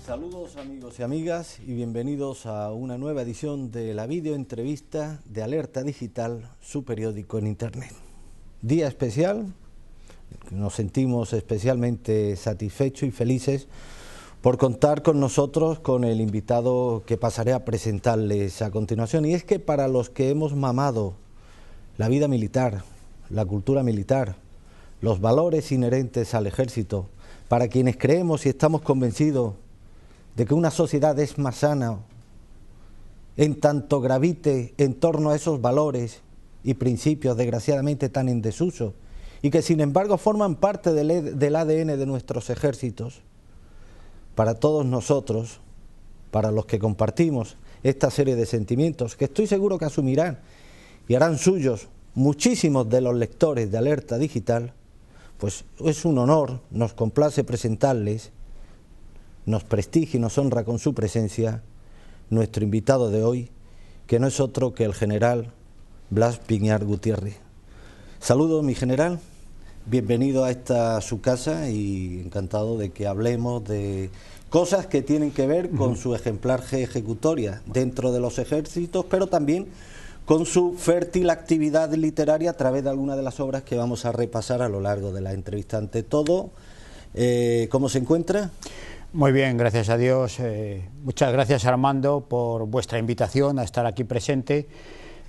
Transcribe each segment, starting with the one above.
Saludos amigos y amigas y bienvenidos a una nueva edición de la videoentrevista de Alerta Digital, su periódico en Internet. Día especial, nos sentimos especialmente satisfechos y felices por contar con nosotros con el invitado que pasaré a presentarles a continuación. Y es que para los que hemos mamado la vida militar, la cultura militar, los valores inherentes al ejército, para quienes creemos y estamos convencidos de que una sociedad es más sana en tanto gravite en torno a esos valores y principios desgraciadamente tan en desuso y que sin embargo forman parte del ADN de nuestros ejércitos. Para todos nosotros, para los que compartimos esta serie de sentimientos que estoy seguro que asumirán y harán suyos muchísimos de los lectores de Alerta Digital, pues es un honor, nos complace presentarles, nos prestigia y nos honra con su presencia nuestro invitado de hoy, que no es otro que el general Blas Piñar Gutiérrez. Saludos, mi general, bienvenido a esta su casa y encantado de que hablemos de cosas que tienen que ver con su ejemplar ejecutoria dentro de los ejércitos, pero también con su fértil actividad literaria a través de algunas de las obras que vamos a repasar a lo largo de la entrevista. Ante todo, ¿cómo se encuentra? Muy bien, gracias a Dios. Muchas gracias, Armando, por vuestra invitación a estar aquí presente.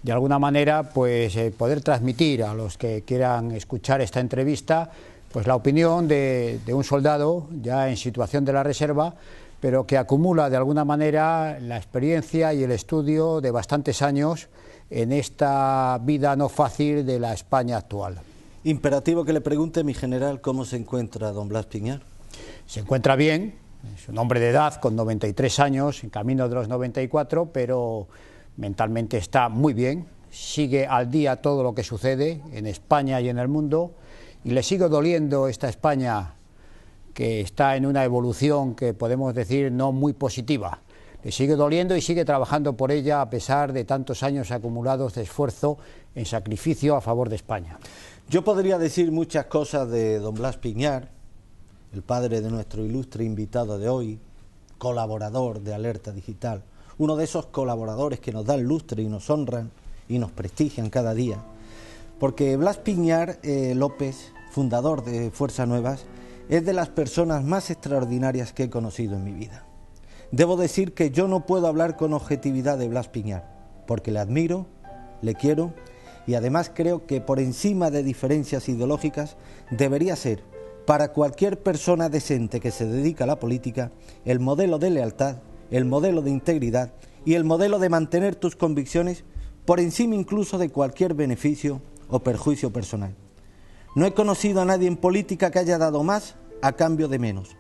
De alguna manera, pues poder transmitir a los que quieran escuchar esta entrevista, pues la opinión de un soldado ya en situación de la reserva, pero que acumula de alguna manera la experiencia y el estudio de bastantes años en esta vida no fácil de la España actual. Imperativo que le pregunte, mi general, ¿cómo se encuentra don Blas Piñar? Se encuentra bien. Es un hombre de edad, con 93 años, en camino de los 94, pero mentalmente está muy bien, sigue al día todo lo que sucede en España y en el mundo, y le sigue doliendo esta España que está en una evolución que podemos decir no muy positiva. Le sigue doliendo y sigue trabajando por ella a pesar de tantos años acumulados de esfuerzo en sacrificio a favor de España. Yo podría decir muchas cosas de don Blas Piñar, el padre de nuestro ilustre invitado de hoy, colaborador de Alerta Digital, uno de esos colaboradores que nos dan lustre y nos honran y nos prestigian cada día, porque Blas Piñar López, fundador de Fuerzas Nuevas, es de las personas más extraordinarias que he conocido en mi vida. Debo decir que yo no puedo hablar con objetividad de Blas Piñar, porque le admiro, le quiero y además creo que por encima de diferencias ideológicas debería ser, para cualquier persona decente que se dedica a la política, el modelo de lealtad, el modelo de integridad y el modelo de mantener tus convicciones por encima incluso de cualquier beneficio o perjuicio personal. No he conocido a nadie en política que haya dado más a cambio de menos,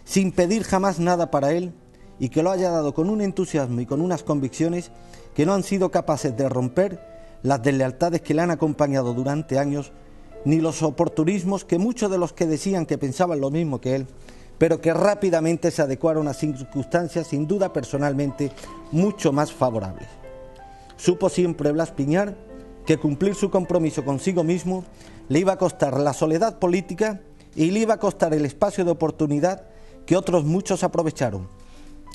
sin pedir jamás nada para él y que lo haya dado con un entusiasmo y con unas convicciones que no han sido capaces de romper las deslealtades que le han acompañado durante años, ni los oportunismos que muchos de los que decían que pensaban lo mismo que él, pero que rápidamente se adecuaron a circunstancias sin duda personalmente mucho más favorables. Supo siempre Blas Piñar que cumplir su compromiso consigo mismo le iba a costar la soledad política y le iba a costar el espacio de oportunidad que otros muchos aprovecharon.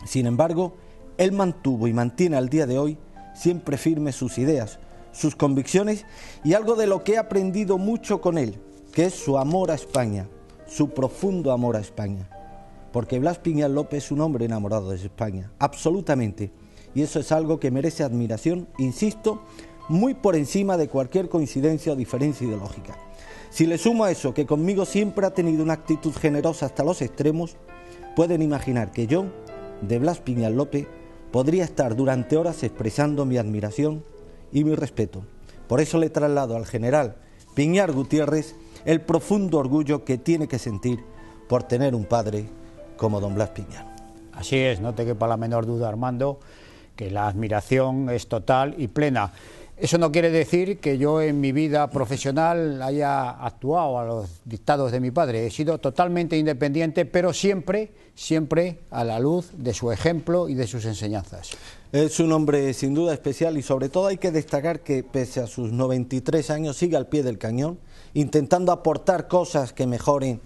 Sin embargo, él mantuvo y mantiene al día de hoy siempre firmes sus ideas, sus convicciones y algo de lo que he aprendido mucho con él, que es su amor a España, su profundo amor a España. Porque Blas Piñar López es un hombre enamorado de España, absolutamente, y eso es algo que merece admiración, insisto, muy por encima de cualquier coincidencia o diferencia ideológica. Si le sumo a eso que conmigo siempre ha tenido una actitud generosa hasta los extremos, pueden imaginar que yo, de Blas Piñar López, podría estar durante horas expresando mi admiración y mi respeto. Por eso le traslado al general Piñar Gutiérrez el profundo orgullo que tiene que sentir por tener un padre como don Blas Piñar. Así es, no te quepa la menor duda, Armando, que la admiración es total y plena. Eso no quiere decir que yo en mi vida profesional haya actuado a los dictados de mi padre. He sido totalmente independiente, pero siempre a la luz de su ejemplo y de sus enseñanzas. Es un hombre sin duda especial y sobre todo hay que destacar que pese a sus 93 años sigue al pie del cañón, intentando aportar cosas que mejoren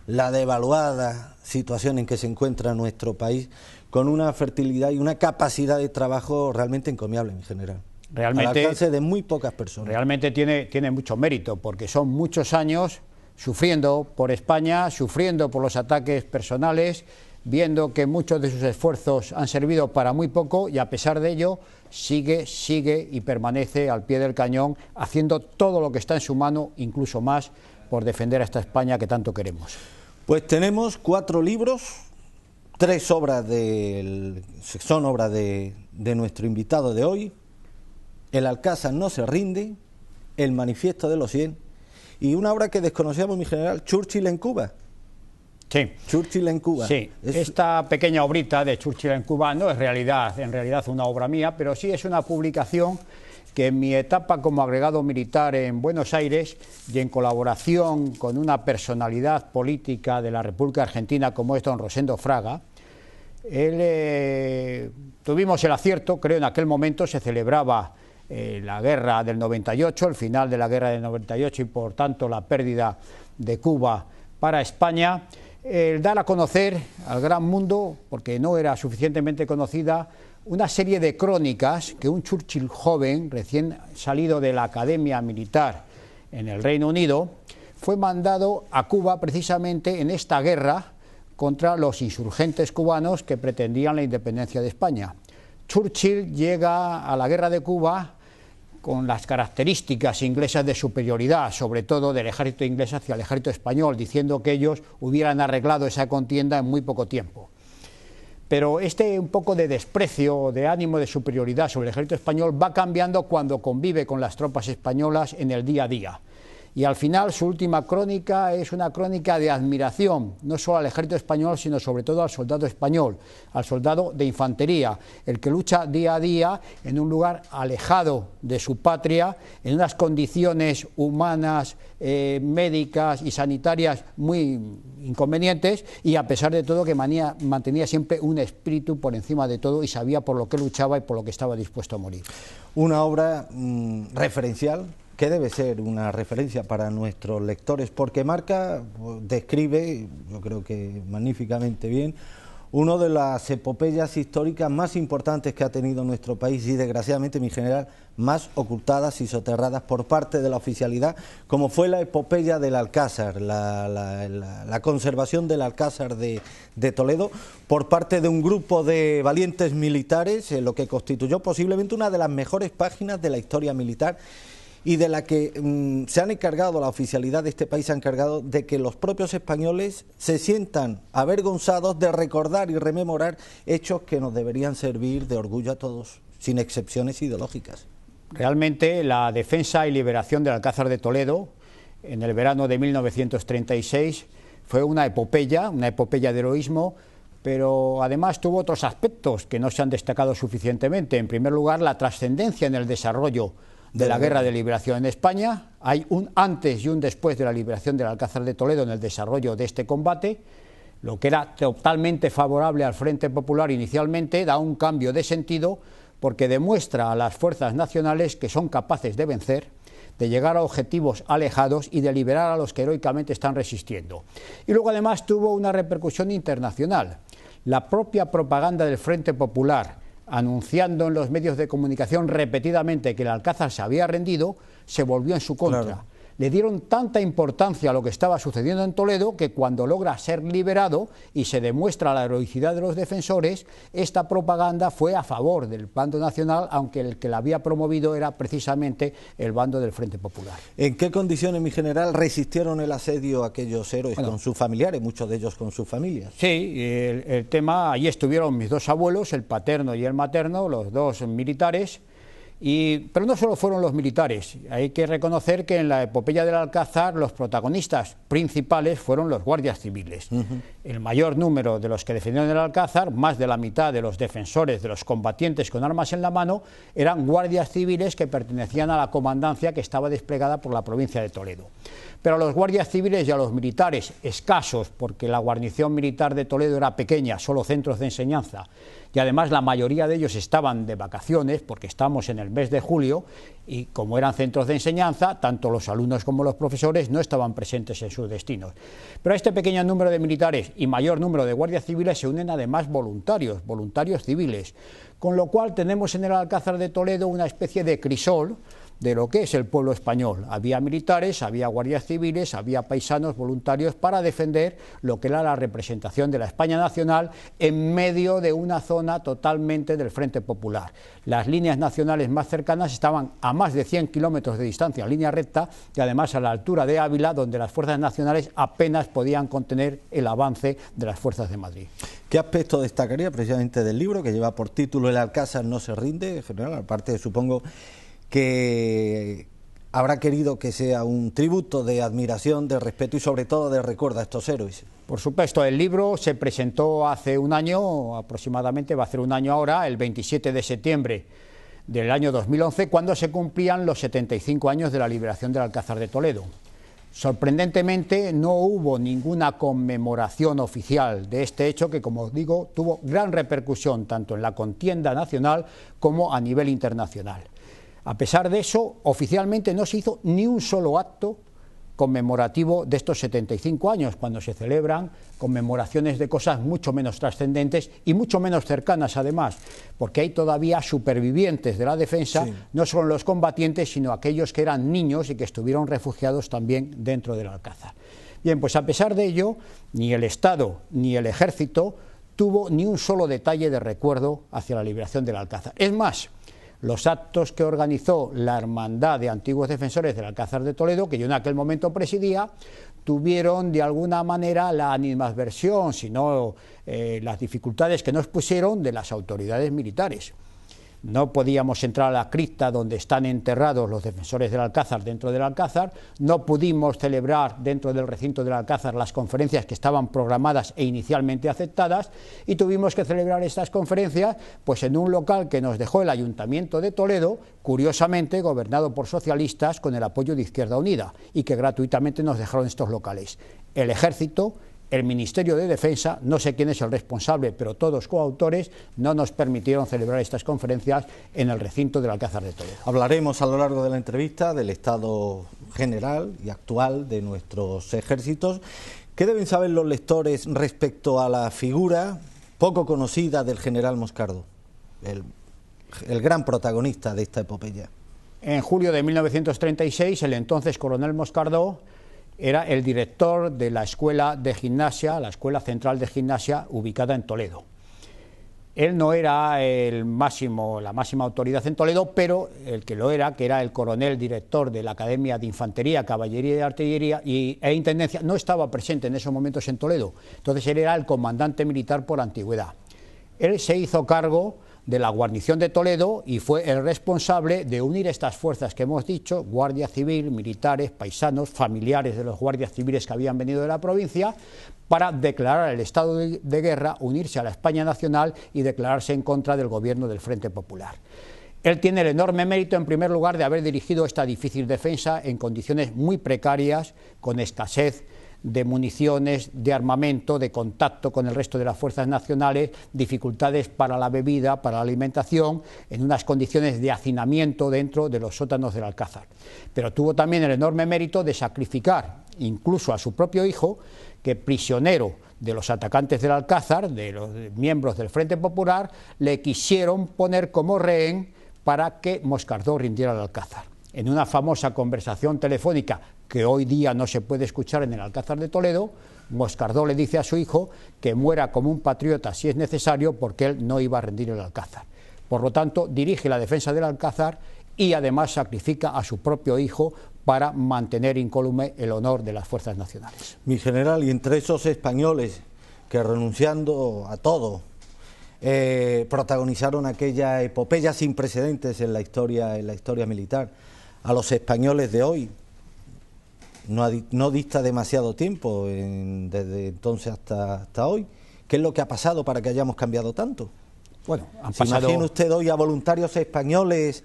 la devaluada situación en que se encuentra nuestro país, con una fertilidad y una capacidad de trabajo realmente encomiable, mi general. Realmente, al alcance de muy pocas personas. Realmente tiene mucho mérito, porque son muchos años sufriendo por España, sufriendo por los ataques personales, viendo que muchos de sus esfuerzos han servido para muy poco y a pesar de ello sigue y permanece al pie del cañón, haciendo todo lo que está en su mano, incluso más, por defender a esta España que tanto queremos. Pues tenemos 4 libros, 3 obras son obras de nuestro invitado de hoy: El Alcázar no se rinde, El manifiesto de los 100 y una obra que desconocíamos, mi general, Churchill en Cuba. Sí. Churchill en Cuba. Sí, esta pequeña obrita de Churchill en Cuba no es en realidad una obra mía, pero sí es una publicación que en mi etapa como agregado militar en Buenos Aires y en colaboración con una personalidad política de la República Argentina como es don Rosendo Fraga, tuvimos el acierto, creo en aquel momento se celebraba la guerra del 98, el final de la guerra del 98 y por tanto la pérdida de Cuba para España, el dar a conocer al gran mundo, porque no era suficientemente conocida, una serie de crónicas que un Churchill joven, recién salido de la Academia Militar en el Reino Unido, fue mandado a Cuba precisamente en esta guerra contra los insurgentes cubanos que pretendían la independencia de España. Churchill llega a la guerra de Cuba con las características inglesas de superioridad, sobre todo del ejército inglés hacia el ejército español, diciendo que ellos hubieran arreglado esa contienda en muy poco tiempo. Pero un poco de desprecio, de ánimo de superioridad sobre el ejército español va cambiando cuando convive con las tropas españolas en el día a día. Y al final su última crónica es una crónica de admiración, no solo al ejército español, sino sobre todo al soldado español, al soldado de infantería, el que lucha día a día en un lugar alejado de su patria, en unas condiciones humanas, médicas y sanitarias muy inconvenientes, y a pesar de todo que mantenía siempre un espíritu por encima de todo y sabía por lo que luchaba y por lo que estaba dispuesto a morir. Una obra referencial, que debe ser una referencia para nuestros lectores, porque describe, yo creo que magníficamente bien, una de las epopeyas históricas más importantes que ha tenido nuestro país y desgraciadamente, mi general, más ocultadas y soterradas por parte de la oficialidad, como fue la epopeya del Alcázar, la conservación del Alcázar de Toledo por parte de un grupo de valientes militares, lo que constituyó posiblemente una de las mejores páginas de la historia militar y de la que se han encargado, la oficialidad de este país se ha encargado de que los propios españoles se sientan avergonzados de recordar y rememorar hechos que nos deberían servir de orgullo a todos, sin excepciones ideológicas. Realmente la defensa y liberación del Alcázar de Toledo en el verano de 1936 fue una epopeya de heroísmo, pero además tuvo otros aspectos que no se han destacado suficientemente. En primer lugar, la trascendencia en el desarrollo de la guerra de liberación en España. Hay un antes y un después de la liberación del Alcázar de Toledo en el desarrollo de este combate. Lo que era totalmente favorable al Frente Popular inicialmente da un cambio de sentido porque demuestra a las fuerzas nacionales que son capaces de vencer, de llegar a objetivos alejados y de liberar a los que heroicamente están resistiendo. Y luego además tuvo una repercusión internacional. La propia propaganda del Frente Popular, anunciando en los medios de comunicación repetidamente que el Alcázar se había rendido, se volvió en su contra. Claro. Le dieron tanta importancia a lo que estaba sucediendo en Toledo que cuando logra ser liberado y se demuestra la heroicidad de los defensores, esta propaganda fue a favor del bando nacional, aunque el que la había promovido era precisamente el bando del Frente Popular. ¿En qué condiciones, mi general, resistieron el asedio aquellos héroes con sus familiares, muchos de ellos con sus familias? Sí, el tema, allí estuvieron mis dos abuelos, el paterno y el materno, los dos militares, Pero no solo fueron los militares, hay que reconocer que en la epopeya del Alcázar los protagonistas principales fueron los guardias civiles. El mayor número de los que defendieron el Alcázar, más de la mitad de los defensores, de los combatientes con armas en la mano, eran guardias civiles que pertenecían a la comandancia que estaba desplegada por la provincia de Toledo. Pero a los guardias civiles y a los militares, escasos, porque la guarnición militar de Toledo era pequeña, solo centros de enseñanza, y además la mayoría de ellos estaban de vacaciones, porque estamos en el mes de julio, y como eran centros de enseñanza, tanto los alumnos como los profesores no estaban presentes en sus destinos. Pero a este pequeño número de militares y mayor número de guardias civiles se unen además voluntarios civiles, con lo cual tenemos en el Alcázar de Toledo una especie de crisol de lo que es el pueblo español. Había militares, había guardias civiles, había paisanos voluntarios para defender lo que era la representación de la España nacional en medio de una zona totalmente del Frente Popular. Las líneas nacionales más cercanas estaban a más de 100 kilómetros de distancia en línea recta y además a la altura de Ávila, donde las fuerzas nacionales apenas podían contener el avance de las fuerzas de Madrid. ¿Qué aspecto destacaría precisamente del libro, que lleva por título El Alcázar no se rinde, general? Aparte, supongo que habrá querido que sea un tributo de admiración, de respeto y sobre todo de recuerdo a estos héroes. Por supuesto, el libro se presentó hace un año, aproximadamente va a hacer un año ahora, el 27 de septiembre del año 2011, cuando se cumplían los 75 años de la liberación del Alcázar de Toledo. Sorprendentemente no hubo ninguna conmemoración oficial de este hecho que, como digo, tuvo gran repercusión tanto en la contienda nacional como a nivel internacional. A pesar de eso, oficialmente no se hizo ni un solo acto conmemorativo de estos 75 años, cuando se celebran conmemoraciones de cosas mucho menos trascendentes y mucho menos cercanas además, porque hay todavía supervivientes de la defensa, sí, no solo los combatientes, sino aquellos que eran niños y que estuvieron refugiados también dentro del Alcázar. Bien, pues a pesar de ello, ni el Estado ni el Ejército tuvo ni un solo detalle de recuerdo hacia la liberación del Alcázar. Es más, los actos que organizó la Hermandad de Antiguos Defensores del Alcázar de Toledo, que yo en aquel momento presidía, tuvieron de alguna manera la animadversión, sino las dificultades que nos pusieron de las autoridades militares. No podíamos entrar a la cripta donde están enterrados los defensores del Alcázar dentro del Alcázar, no pudimos celebrar dentro del recinto del Alcázar las conferencias que estaban programadas e inicialmente aceptadas, y tuvimos que celebrar estas conferencias pues en un local que nos dejó el Ayuntamiento de Toledo, curiosamente gobernado por socialistas con el apoyo de Izquierda Unida, y que gratuitamente nos dejaron estos locales. El Ejército, el Ministerio de Defensa, no sé quién es el responsable, pero todos coautores, no nos permitieron celebrar estas conferencias en el recinto del Alcázar de Toledo. Hablaremos a lo largo de la entrevista del estado general y actual de nuestros ejércitos. ¿Qué deben saber los lectores respecto a la figura poco conocida del general Moscardó, el gran protagonista de esta epopeya? En julio de 1936, el entonces coronel Moscardó era el director de la escuela de gimnasia, la Escuela Central de Gimnasia, ubicada en Toledo. Él no era la máxima autoridad en Toledo, pero el que lo era, que era el coronel director de la Academia de Infantería, Caballería y Artillería e Intendencia, no estaba presente en esos momentos en Toledo. Entonces él era el comandante militar por antigüedad. Él se hizo cargo de la guarnición de Toledo y fue el responsable de unir estas fuerzas que hemos dicho, guardia civil, militares, paisanos, familiares de los guardias civiles que habían venido de la provincia, para declarar el estado de guerra, unirse a la España nacional y declararse en contra del gobierno del Frente Popular. Él tiene el enorme mérito, en primer lugar, de haber dirigido esta difícil defensa en condiciones muy precarias, con escasez de municiones, de armamento, de contacto con el resto de las fuerzas nacionales, dificultades para la bebida, para la alimentación, en unas condiciones de hacinamiento dentro de los sótanos del Alcázar. Pero tuvo también el enorme mérito de sacrificar incluso a su propio hijo, que prisionero de los atacantes del Alcázar, de los miembros del Frente Popular, le quisieron poner como rehén para que Moscardó rindiera el Alcázar. En una famosa conversación telefónica que hoy día no se puede escuchar en el Alcázar de Toledo, Moscardó le dice a su hijo que muera como un patriota si es necesario, porque él no iba a rendir el Alcázar. Por lo tanto, dirige la defensa del Alcázar y además sacrifica a su propio hijo para mantener incólume el honor de las fuerzas nacionales. Mi general, y entre esos españoles que renunciando a todo protagonizaron aquella epopeya sin precedentes en la historia militar. A los españoles de hoy no dista demasiado tiempo desde entonces hasta hoy. ¿Qué es lo que ha pasado para que hayamos cambiado tanto? Bueno, ¿Se imagina usted hoy a voluntarios españoles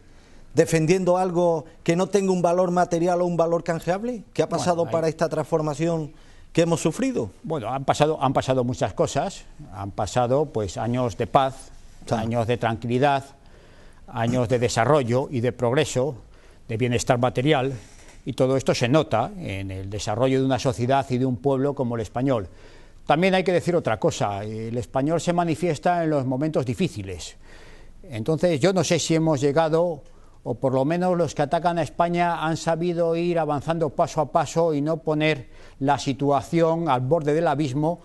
defendiendo algo que no tenga un valor material o un valor canjeable? ¿Qué ha pasado para esta transformación que hemos sufrido? Bueno, han pasado muchas cosas. Han pasado pues años de paz, años de tranquilidad, años de desarrollo y de progreso, de bienestar material, y todo esto se nota en el desarrollo de una sociedad y de un pueblo como el español. También hay que decir otra cosa: el español se manifiesta en los momentos difíciles. Entonces yo no sé si hemos llegado, o por lo menos los que atacan a España han sabido ir avanzando paso a paso y no poner la situación al borde del abismo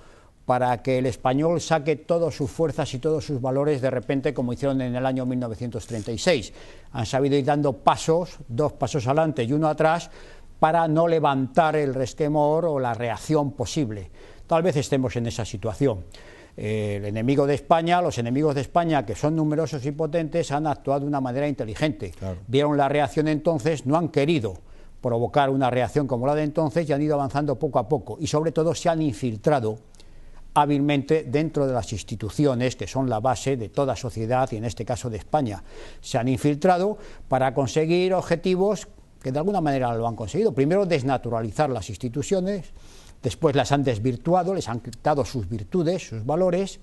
para que el español saque todas sus fuerzas y todos sus valores de repente, como hicieron en el año 1936. Han sabido ir dando pasos, 2 pasos adelante y 1 atrás, para no levantar el resquemor o la reacción posible. Tal vez estemos en esa situación. El enemigo de España, los enemigos de España, que son numerosos y potentes, han actuado de una manera inteligente. Claro. Vieron la reacción entonces, no han querido provocar una reacción como la de entonces y han ido avanzando poco a poco, y sobre todo se han infiltrado hábilmente dentro de las instituciones que son la base de toda sociedad, y en este caso de España. Se han infiltrado para conseguir objetivos que de alguna manera lo han conseguido. Primero, desnaturalizar las instituciones, después las han desvirtuado, les han quitado sus virtudes, sus valores,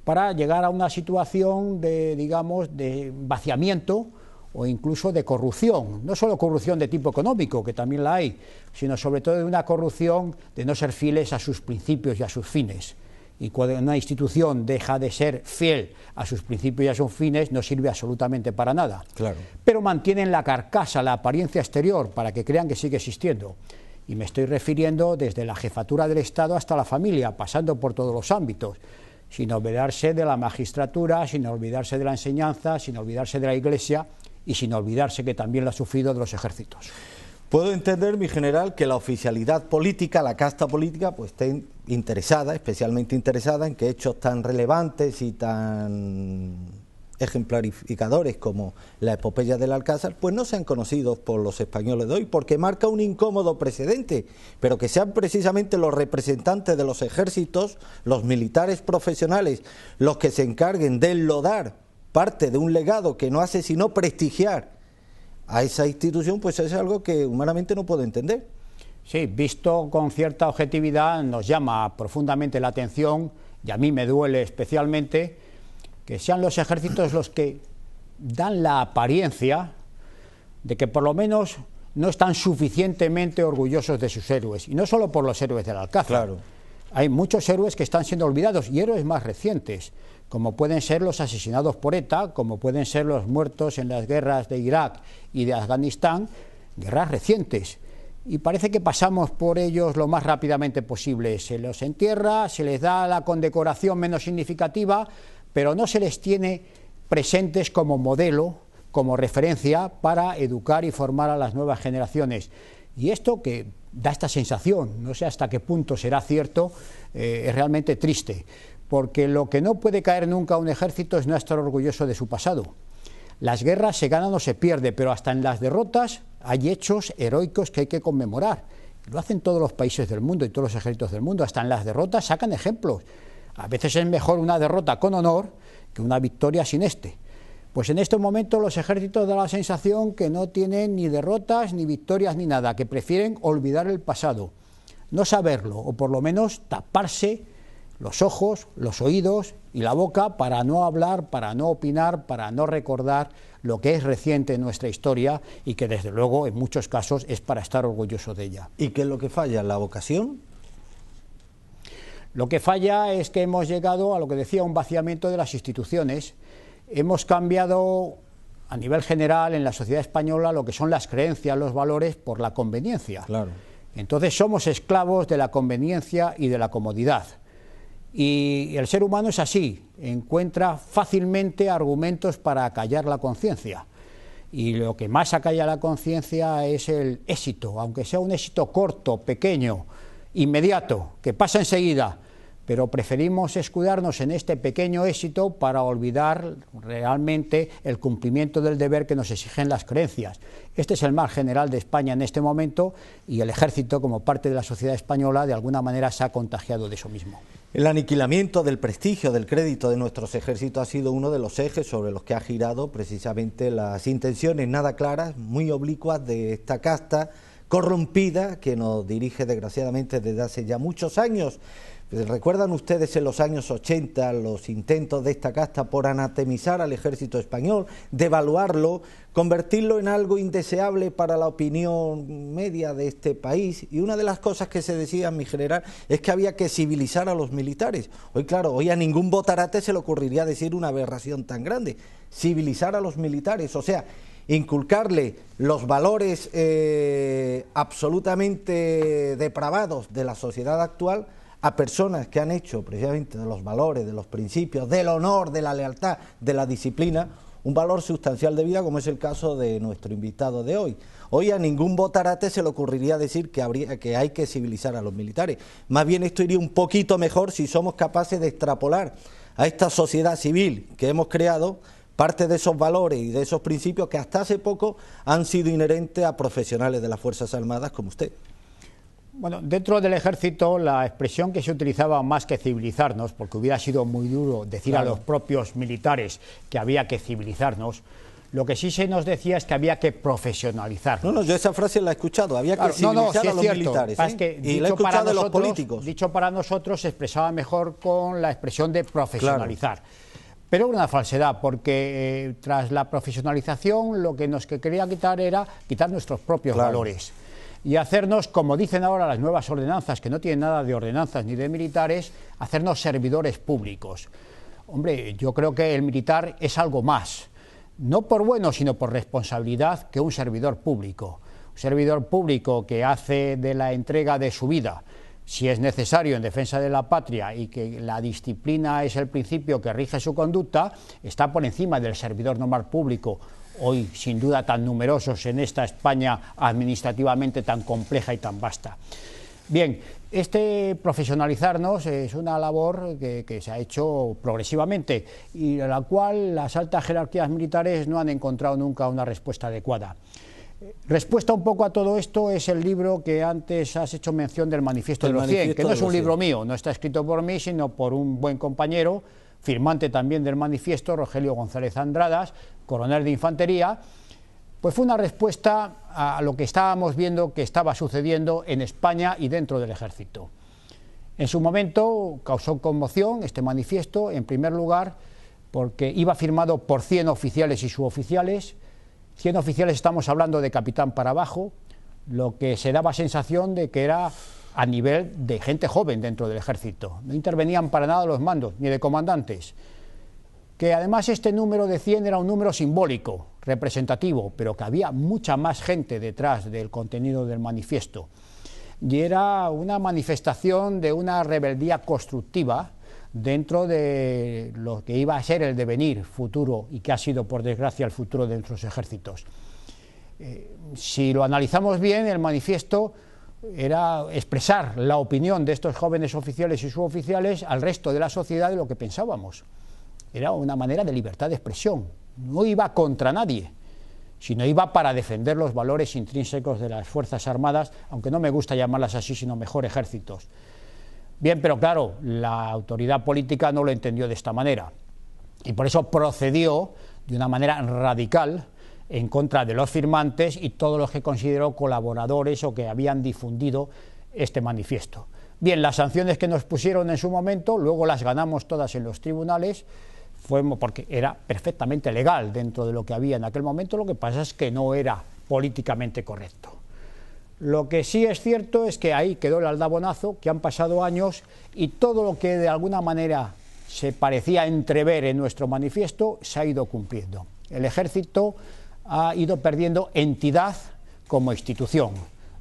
para llegar a una situación de, digamos, de vaciamiento o incluso de corrupción. No solo corrupción de tipo económico, que también la hay, sino sobre todo de una corrupción de no ser fieles a sus principios y a sus fines. Y cuando una institución deja de ser fiel a sus principios y a sus fines, no sirve absolutamente para nada. Claro. Pero mantienen la carcasa, la apariencia exterior, para que crean que sigue existiendo. Y me estoy refiriendo desde la jefatura del Estado hasta la familia, pasando por todos los ámbitos, sin olvidarse de la magistratura, sin olvidarse de la enseñanza, sin olvidarse de la Iglesia y sin olvidarse que también lo ha sufrido de los ejércitos. Puedo entender, mi general, que la oficialidad política, la casta política, pues esté interesada, especialmente interesada, en que hechos tan relevantes y tan ejemplarificadores como la epopeya del Alcázar, pues no sean conocidos por los españoles de hoy, porque marca un incómodo precedente, pero que sean precisamente los representantes de los ejércitos, los militares profesionales, los que se encarguen de enlodar parte de un legado que no hace sino prestigiar a esa institución, pues es algo que humanamente no puedo entender. Sí, visto con cierta objetividad, nos llama profundamente la atención, y a mí me duele especialmente, que sean los ejércitos los que dan la apariencia de que por lo menos no están suficientemente orgullosos de sus héroes, y no solo por los héroes del Alcázar. Claro. Hay muchos héroes que están siendo olvidados, y héroes más recientes, como pueden ser los asesinados por ETA, como pueden ser los muertos en las guerras de Irak y de Afganistán, guerras recientes. Y parece que pasamos por ellos lo más rápidamente posible. Se los entierra, se les da la condecoración menos significativa, pero no se les tiene presentes como modelo, como referencia para educar y formar a las nuevas generaciones. Y esto que da esta sensación, no sé hasta qué punto será cierto, es realmente triste, porque lo que no puede caer nunca a un ejército es no estar orgulloso de su pasado. Las guerras se ganan o se pierden, pero hasta en las derrotas hay hechos heroicos que hay que conmemorar. Lo hacen todos los países del mundo y todos los ejércitos del mundo. Hasta en las derrotas sacan ejemplos. A veces es mejor una derrota con honor que una victoria sin este. Pues en estos momentos los ejércitos dan la sensación que no tienen ni derrotas, ni victorias, ni nada, que prefieren olvidar el pasado, no saberlo, o por lo menos taparse los ojos, los oídos y la boca para no hablar, para no opinar, para no recordar lo que es reciente en nuestra historia y que desde luego en muchos casos es para estar orgulloso de ella. ¿Y qué es lo que falla? ¿La vocación? Lo que falla es que hemos llegado a lo que decía, un vaciamiento de las instituciones. Hemos cambiado a nivel general en la sociedad española lo que son las creencias, los valores por la conveniencia. Claro. Entonces somos esclavos de la conveniencia y de la comodidad. Y el ser humano es así, encuentra fácilmente argumentos para acallar la conciencia. Y lo que más acalla la conciencia es el éxito, aunque sea un éxito corto, pequeño, inmediato, que pasa enseguida, pero preferimos escudarnos en este pequeño éxito para olvidar realmente el cumplimiento del deber que nos exigen las creencias. Este es el mal general de España en este momento, y el ejército, como parte de la sociedad española, de alguna manera se ha contagiado de eso mismo. El aniquilamiento del prestigio, del crédito de nuestros ejércitos ha sido uno de los ejes sobre los que ha girado precisamente las intenciones nada claras, muy oblicuas de esta casta corrompida que nos dirige desgraciadamente desde hace ya muchos años. ¿Recuerdan ustedes en los años 80 los intentos de esta casta por anatemizar al ejército español, devaluarlo, convertirlo en algo indeseable para la opinión media de este país? Y una de las cosas que se decía, mi general, es que había que civilizar a los militares. Hoy, claro, hoy a ningún botarate se le ocurriría decir una aberración tan grande. Civilizar a los militares, o sea, inculcarle los valores absolutamente depravados de la sociedad actual a personas que han hecho precisamente de los valores, de los principios, del honor, de la lealtad, de la disciplina, un valor sustancial de vida, como es el caso de nuestro invitado de hoy. Hoy a ningún botarate se le ocurriría decir que hay que civilizar a los militares. Más bien esto iría un poquito mejor si somos capaces de extrapolar a esta sociedad civil que hemos creado parte de esos valores y de esos principios que hasta hace poco han sido inherentes a profesionales de las Fuerzas Armadas como usted. Bueno, dentro del ejército la expresión que se utilizaba más que civilizarnos, porque hubiera sido muy duro decir claro a los propios militares que había que civilizarnos, lo que sí se nos decía es que había que profesionalizarnos. No, yo esa frase la he escuchado, había que civilizar sí a los militares. Es que y la he escuchado de los políticos. Dicho para nosotros se expresaba mejor con la expresión de profesionalizar. Claro. Pero una falsedad, porque tras la profesionalización lo que nos quería quitar era quitar nuestros propios valores y hacernos, como dicen ahora las nuevas ordenanzas, que no tienen nada de ordenanzas ni de militares, hacernos servidores públicos. Hombre, yo creo que el militar es algo más, no por bueno, sino por responsabilidad, que un servidor público. Un servidor público que hace de la entrega de su vida, si es necesario, en defensa de la patria, y que la disciplina es el principio que rige su conducta, está por encima del servidor normal público, hoy sin duda tan numerosos en esta España administrativamente tan compleja y tan vasta. Bien, este profesionalizarnos es una labor que se ha hecho progresivamente y a la cual las altas jerarquías militares no han encontrado nunca una respuesta adecuada. Respuesta un poco a todo esto es el libro que antes has hecho mención del Manifiesto de los 100, que no es un libro mío, no está escrito por mí, sino por un buen compañero, firmante también del manifiesto, Rogelio González Andradas, coronel de infantería. Pues fue una respuesta a lo que estábamos viendo que estaba sucediendo en España y dentro del ejército. En su momento causó conmoción este manifiesto, en primer lugar, porque iba firmado por 100 oficiales y suboficiales. 100 oficiales, estamos hablando de capitán para abajo, lo que se daba sensación de que era a nivel de gente joven dentro del ejército. No intervenían para nada los mandos, ni de comandantes. Que además este número de 100 era un número simbólico, representativo, pero que había mucha más gente detrás del contenido del manifiesto. Y era una manifestación de una rebeldía constructiva dentro de lo que iba a ser el devenir futuro y que ha sido, por desgracia, el futuro de nuestros ejércitos. Si lo analizamos bien, el manifiesto era expresar la opinión de estos jóvenes oficiales y suboficiales al resto de la sociedad de lo que pensábamos. Era una manera de libertad de expresión, no iba contra nadie, sino iba para defender los valores intrínsecos de las Fuerzas Armadas, aunque no me gusta llamarlas así, sino mejor ejércitos. Bien, pero claro, la autoridad política no lo entendió de esta manera y por eso procedió de una manera radical en contra de los firmantes y todos los que consideró colaboradores o que habían difundido este manifiesto. Bien, las sanciones que nos pusieron en su momento, luego las ganamos todas en los tribunales, fue porque era perfectamente legal dentro de lo que había en aquel momento, lo que pasa es que no era políticamente correcto. Lo que sí es cierto es que ahí quedó el aldabonazo, que han pasado años y todo lo que de alguna manera se parecía entrever en nuestro manifiesto se ha ido cumpliendo. El ejército ha ido perdiendo entidad como institución.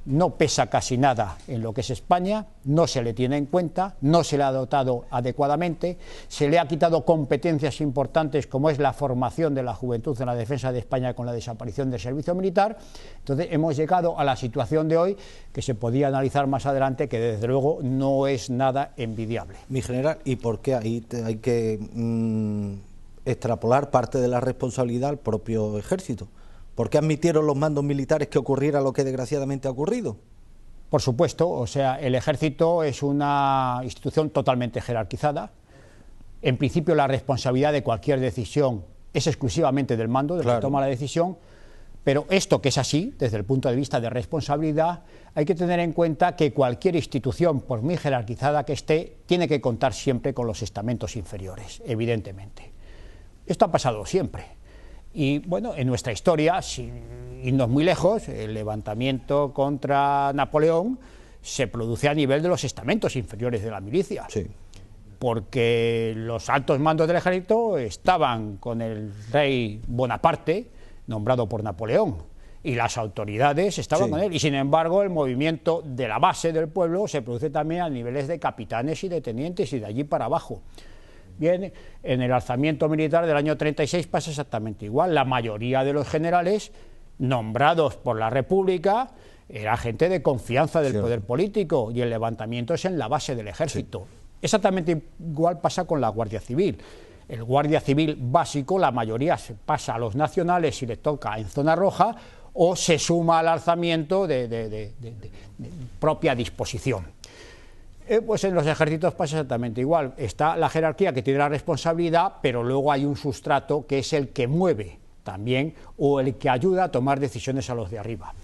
no pesa casi nada en lo que es España, no se le tiene en cuenta, no se le ha dotado adecuadamente, se le ha quitado competencias importantes como es la formación de la juventud en la defensa de España con la desaparición del servicio militar. Entonces hemos llegado a la situación de hoy, que se podía analizar más adelante, que desde luego no es nada envidiable. Mi general, ¿y por qué ahí hay que extrapolar parte de la responsabilidad al propio ejército? ¿Por qué admitieron los mandos militares que ocurriera lo que desgraciadamente ha ocurrido? Por supuesto, o sea, el ejército es una institución totalmente jerarquizada. En principio, la responsabilidad de cualquier decisión es exclusivamente del mando, del que toma la decisión, pero esto que es así, desde el punto de vista de responsabilidad, hay que tener en cuenta que cualquier institución, por muy jerarquizada que esté, tiene que contar siempre con los estamentos inferiores, evidentemente. Esto ha pasado siempre. Y bueno, en nuestra historia, sin irnos muy lejos, el levantamiento contra Napoleón se produce a nivel de los estamentos inferiores de la milicia. Sí. Porque los altos mandos del ejército estaban con el rey Bonaparte, nombrado por Napoleón, y las autoridades estaban con él. Y sin embargo, el movimiento de la base del pueblo se produce también a niveles de capitanes y de tenientes y de allí para abajo. Bien, en el alzamiento militar del año 36 pasa exactamente igual. La mayoría de los generales nombrados por la República era gente de confianza del poder político, y el levantamiento es en la base del ejército. Exactamente igual pasa con la Guardia Civil. El guardia civil básico, la mayoría se pasa a los nacionales si le toca en zona roja, o se suma al alzamiento de propia disposición. Pues en los ejércitos pasa exactamente igual. Está la jerarquía que tiene la responsabilidad, pero luego hay un sustrato que es el que mueve también, o el que ayuda a tomar decisiones a los de arriba.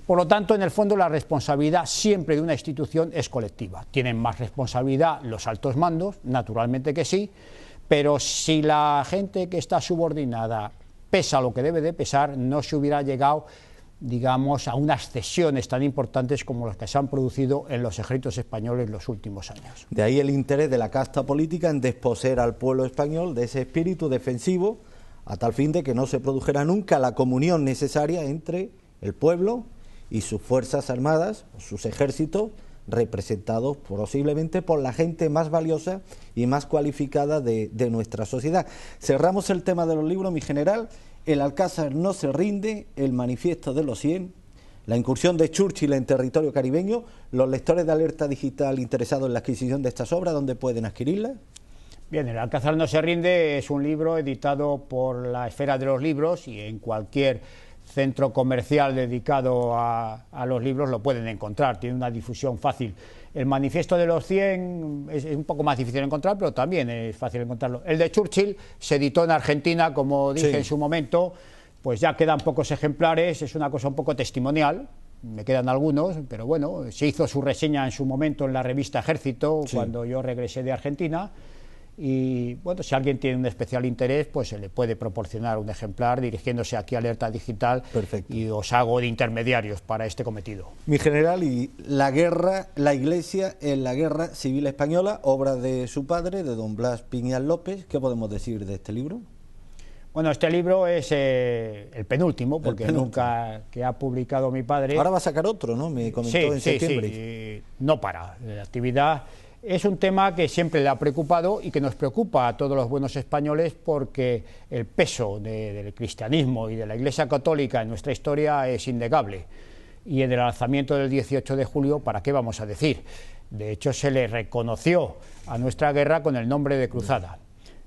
Por lo tanto, en el fondo, la responsabilidad siempre de una institución es colectiva. Tienen más responsabilidad los altos mandos, naturalmente que sí, pero si la gente que está subordinada pesa lo que debe de pesar, no se hubiera llegado, digamos, a unas cesiones tan importantes como las que se han producido en los ejércitos españoles en los últimos años. De ahí el interés de la casta política en desposeer al pueblo español de ese espíritu defensivo, a tal fin de que no se produjera nunca la comunión necesaria entre el pueblo y sus fuerzas armadas, sus ejércitos, representados posiblemente por la gente más valiosa y más cualificada de nuestra sociedad. Cerramos el tema de los libros, mi general. El Alcázar no se rinde, el Manifiesto de los 100, la incursión de Churchill en territorio caribeño. Los lectores de Alerta Digital interesados en la adquisición de estas obras, ¿dónde pueden adquirirlas? Bien, El Alcázar no se rinde es un libro editado por la Esfera de los Libros, y en cualquier centro comercial dedicado a los libros lo pueden encontrar, tiene una difusión fácil. El Manifiesto de los 100 es un poco más difícil de encontrar, pero también es fácil encontrarlo. El de Churchill se editó en Argentina, como dije en su momento, pues ya quedan pocos ejemplares, es una cosa un poco testimonial, me quedan algunos, pero bueno, se hizo su reseña en su momento en la revista Ejército, cuando yo regresé de Argentina. Y bueno, si alguien tiene un especial interés, pues se le puede proporcionar un ejemplar dirigiéndose aquí a Alerta Digital. Perfecto. Y os hago de intermediarios para este cometido. Mi general, y la guerra, la Iglesia en la Guerra Civil Española, obra de su padre, de don Blas Piñar López, ¿qué podemos decir de este libro? Bueno, este libro es el penúltimo, porque nunca que ha publicado mi padre. Ahora va a sacar otro, ¿no? Me comentó en septiembre. Sí, no para. La actividad es un tema que siempre le ha preocupado y que nos preocupa a todos los buenos españoles, porque el peso del cristianismo y de la Iglesia Católica en nuestra historia es innegable. Y en el alzamiento del 18 de julio, ¿para qué vamos a decir? De hecho, se le reconoció a nuestra guerra con el nombre de cruzada.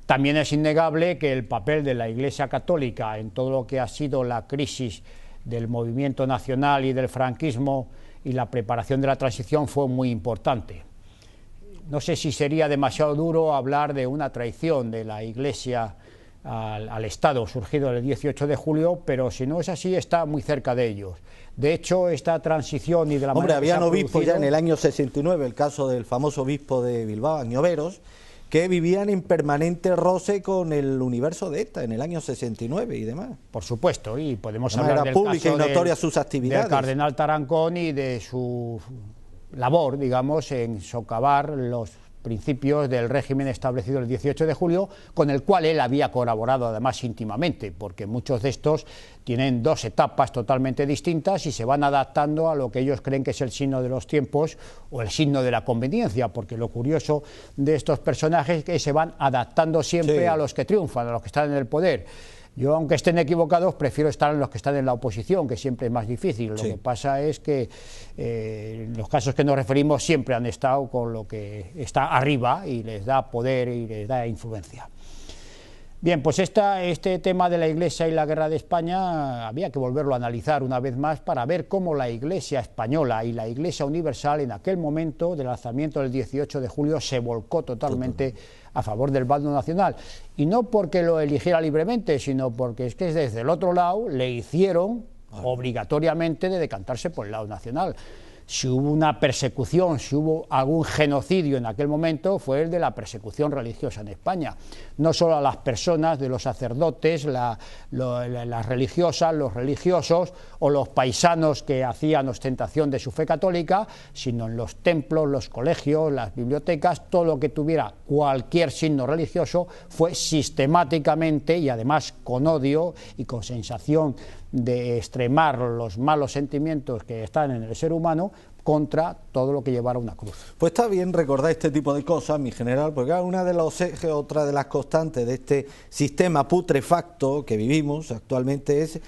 También es innegable que el papel de la Iglesia Católica en todo lo que ha sido la crisis del movimiento nacional y del franquismo y la preparación de la transición fue muy importante. No sé si sería demasiado duro hablar de una traición de la Iglesia al Estado surgido el 18 de julio, pero si no es así, está muy cerca de ellos. De hecho, esta transición y de la manera que se ha habían obispos producido, ya en el año 69, el caso del famoso obispo de Bilbao, Añoveros, que vivían en permanente roce con el universo de ETA en el año 69 y demás. Por supuesto, y podemos hablar hablar del pública caso y notoria sus actividades del cardenal Tarancón y de su labor, digamos, en socavar los principios del régimen establecido el 18 de julio, con el cual él había colaborado además íntimamente, porque muchos de estos tienen dos etapas totalmente distintas y se van adaptando a lo que ellos creen que es el signo de los tiempos o el signo de la conveniencia, porque lo curioso de estos personajes es que se van adaptando siempre a los que triunfan, a los que están en el poder. Yo, aunque estén equivocados, prefiero estar en los que están en la oposición, que siempre es más difícil. Lo que pasa es que los casos que nos referimos siempre han estado con lo que está arriba y les da poder y les da influencia. Bien, pues este tema de la Iglesia y la guerra de España había que volverlo a analizar una vez más para ver cómo la Iglesia española y la Iglesia universal en aquel momento del lanzamiento del 18 de julio se volcó totalmente a favor del bando nacional. Y no porque lo eligiera libremente, sino porque es que desde el otro lado le hicieron obligatoriamente de decantarse por el lado nacional. Si hubo una persecución, si hubo algún genocidio en aquel momento, fue el de la persecución religiosa en España. No solo a las personas, de los sacerdotes, las religiosas, los religiosos o los paisanos que hacían ostentación de su fe católica, sino en los templos, los colegios, las bibliotecas, todo lo que tuviera cualquier signo religioso fue sistemáticamente y además con odio y con sensación de extremar los malos sentimientos que están en el ser humano contra todo lo que llevara una cruz. Pues está bien recordar este tipo de cosas, mi general, porque una de los ejes, otra de las constantes de este sistema putrefacto que vivimos actualmente es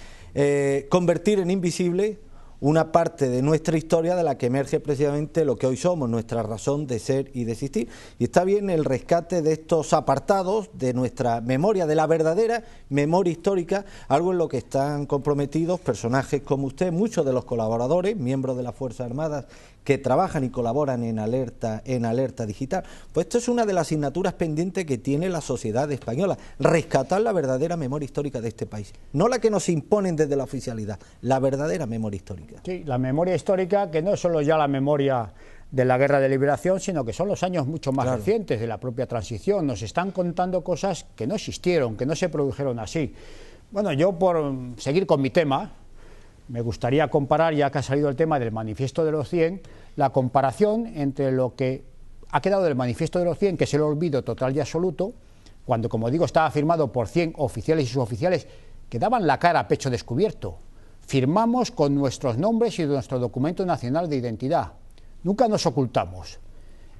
convertir en invisible una parte de nuestra historia de la que emerge precisamente lo que hoy somos, nuestra razón de ser y de existir. Y está bien el rescate de estos apartados de nuestra memoria, de la verdadera memoria histórica, algo en lo que están comprometidos personajes como usted, muchos de los colaboradores, miembros de las Fuerzas Armadas que trabajan y colaboran en Alerta Digital. Pues esto es una de las asignaturas pendientes que tiene la sociedad española, rescatar la verdadera memoria histórica de este país, no la que nos imponen desde la oficialidad, la verdadera memoria histórica. Sí, la memoria histórica, que no es solo ya la memoria de la guerra de liberación, sino que son los años mucho más recientes de la propia transición. Nos están contando cosas que no existieron, que no se produjeron así. Bueno, yo por seguir con mi tema, me gustaría comparar, ya que ha salido el tema del Manifiesto de los 100, la comparación entre lo que ha quedado del Manifiesto de los 100, que es el olvido total y absoluto, cuando, como digo, estaba firmado por 100 oficiales y suboficiales que daban la cara a pecho descubierto. Firmamos con nuestros nombres y nuestro documento nacional de identidad. Nunca nos ocultamos.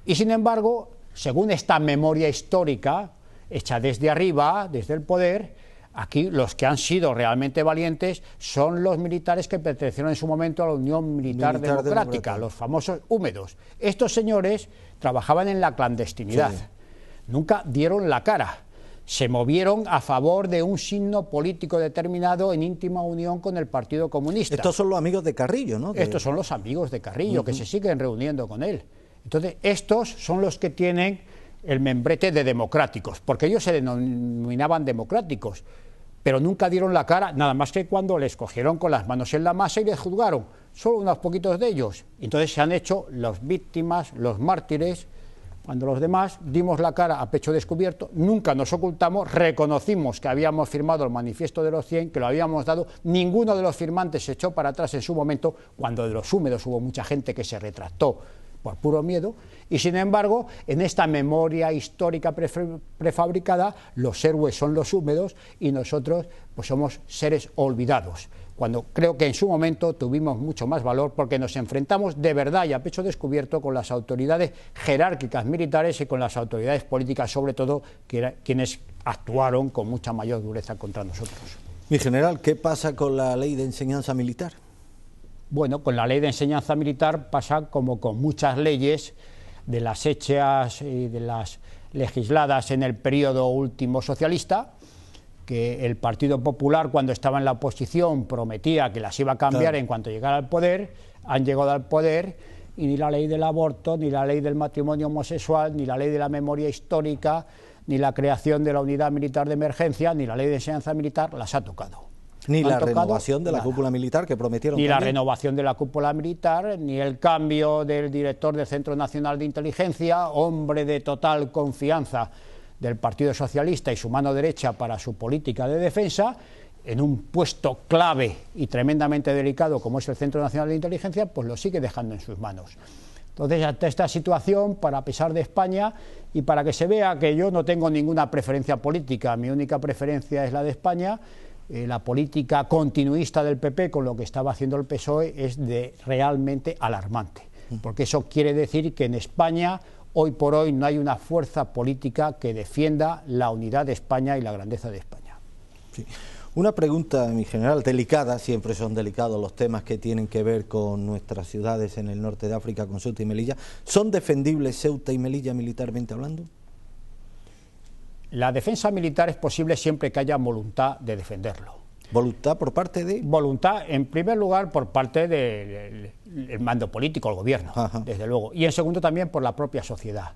Y sin embargo, según esta memoria histórica, hecha desde arriba, desde el poder, aquí los que han sido realmente valientes son los militares que pertenecieron en su momento a la Unión Militar Democrática, los famosos húmedos. Estos señores trabajaban en la clandestinidad, nunca dieron la cara. Se movieron a favor de un signo político determinado en íntima unión con el Partido Comunista. Estos son los amigos de Carrillo, ¿no? Estos son los amigos de Carrillo, que se siguen reuniendo con él. Entonces, estos son los que tienen el membrete de democráticos, porque ellos se denominaban democráticos, pero nunca dieron la cara, nada más que cuando les cogieron con las manos en la masa y les juzgaron, solo unos poquitos de ellos. Entonces se han hecho las víctimas, los mártires, cuando los demás dimos la cara a pecho descubierto, nunca nos ocultamos, reconocimos que habíamos firmado el Manifiesto de los 100, que lo habíamos dado, ninguno de los firmantes se echó para atrás en su momento, cuando de los húmedos hubo mucha gente que se retractó por puro miedo, y sin embargo, en esta memoria histórica prefabricada, los héroes son los húmedos y nosotros pues somos seres olvidados, cuando creo que en su momento tuvimos mucho más valor porque nos enfrentamos de verdad y a pecho descubierto con las autoridades jerárquicas militares y con las autoridades políticas, sobre todo, quienes actuaron con mucha mayor dureza contra nosotros. Mi general, ¿qué pasa con la ley de enseñanza militar? Bueno, con la ley de enseñanza militar pasa como con muchas leyes de las hechas y de las legisladas en el periodo último socialista, que el Partido Popular, cuando estaba en la oposición, prometía que las iba a cambiar en cuanto llegara al poder. Han llegado al poder y ni la ley del aborto, ni la ley del matrimonio homosexual, ni la ley de la memoria histórica, ni la creación de la unidad militar de emergencia, ni la ley de enseñanza militar las ha tocado. Ni la renovación de la cúpula militar que prometieron. Ni la renovación de la cúpula militar, ni el cambio del director del Centro Nacional de Inteligencia, hombre de total confianza del Partido Socialista y su mano derecha para su política de defensa, en un puesto clave y tremendamente delicado como es el Centro Nacional de Inteligencia, pues lo sigue dejando en sus manos. Entonces, ante esta situación, para pesar de España y para que se vea que yo no tengo ninguna preferencia política, mi única preferencia es la de España, la política continuista del PP con lo que estaba haciendo el PSOE es realmente alarmante, porque eso quiere decir que en España hoy por hoy no hay una fuerza política que defienda la unidad de España y la grandeza de España. Sí. Una pregunta, mi general, delicada, siempre son delicados los temas que tienen que ver con nuestras ciudades en el norte de África, con Ceuta y Melilla. ¿Son defendibles Ceuta y Melilla militarmente hablando? La defensa militar es posible siempre que haya voluntad de defenderlo. ¿Voluntad por parte de...? Voluntad, en primer lugar, por parte del mando político, el gobierno, desde luego. Y en segundo también por la propia sociedad.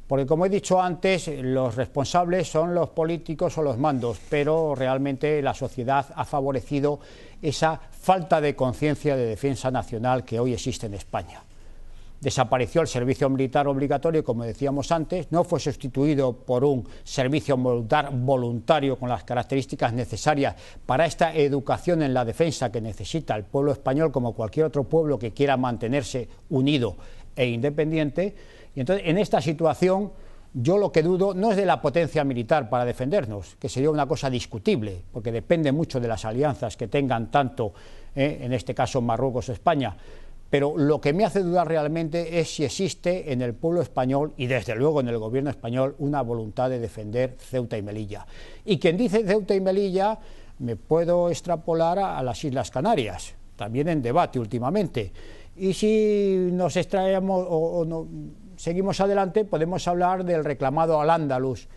Porque, como he dicho antes, los responsables son los políticos o los mandos, pero realmente la sociedad ha favorecido esa falta de conciencia de defensa nacional que hoy existe en España. Desapareció el servicio militar obligatorio, como decíamos antes, no fue sustituido por un servicio militar voluntario con las características necesarias para esta educación en la defensa que necesita el pueblo español, como cualquier otro pueblo que quiera mantenerse unido e independiente. Y entonces, en esta situación, yo lo que dudo no es de la potencia militar para defendernos, que sería una cosa discutible, porque depende mucho de las alianzas que tengan tanto, en este caso Marruecos o España, pero lo que me hace dudar realmente es si existe en el pueblo español y desde luego en el gobierno español una voluntad de defender Ceuta y Melilla. Y quien dice Ceuta y Melilla me puedo extrapolar a las Islas Canarias, también en debate últimamente. Y si nos extraemos seguimos adelante, podemos hablar del reclamado Al-Ándalus,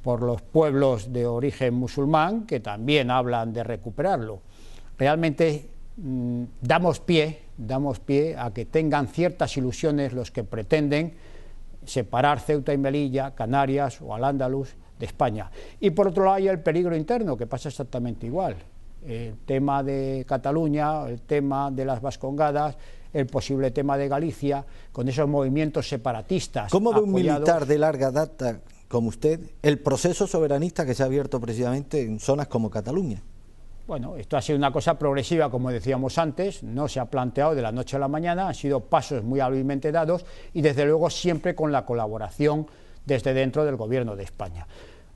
por los pueblos de origen musulmán, que también hablan de recuperarlo. Realmente damos pie a que tengan ciertas ilusiones los que pretenden separar Ceuta y Melilla, Canarias o Al-Ándalus de España. Y por otro lado hay el peligro interno, que pasa exactamente igual. El tema de Cataluña, el tema de las Vascongadas, el posible tema de Galicia, con esos movimientos separatistas. ¿Cómo ve un militar de larga data como usted el proceso soberanista que se ha abierto precisamente en zonas como Cataluña? Bueno, esto ha sido una cosa progresiva, como decíamos antes, no se ha planteado de la noche a la mañana, han sido pasos muy hábilmente dados y desde luego siempre con la colaboración desde dentro del gobierno de España.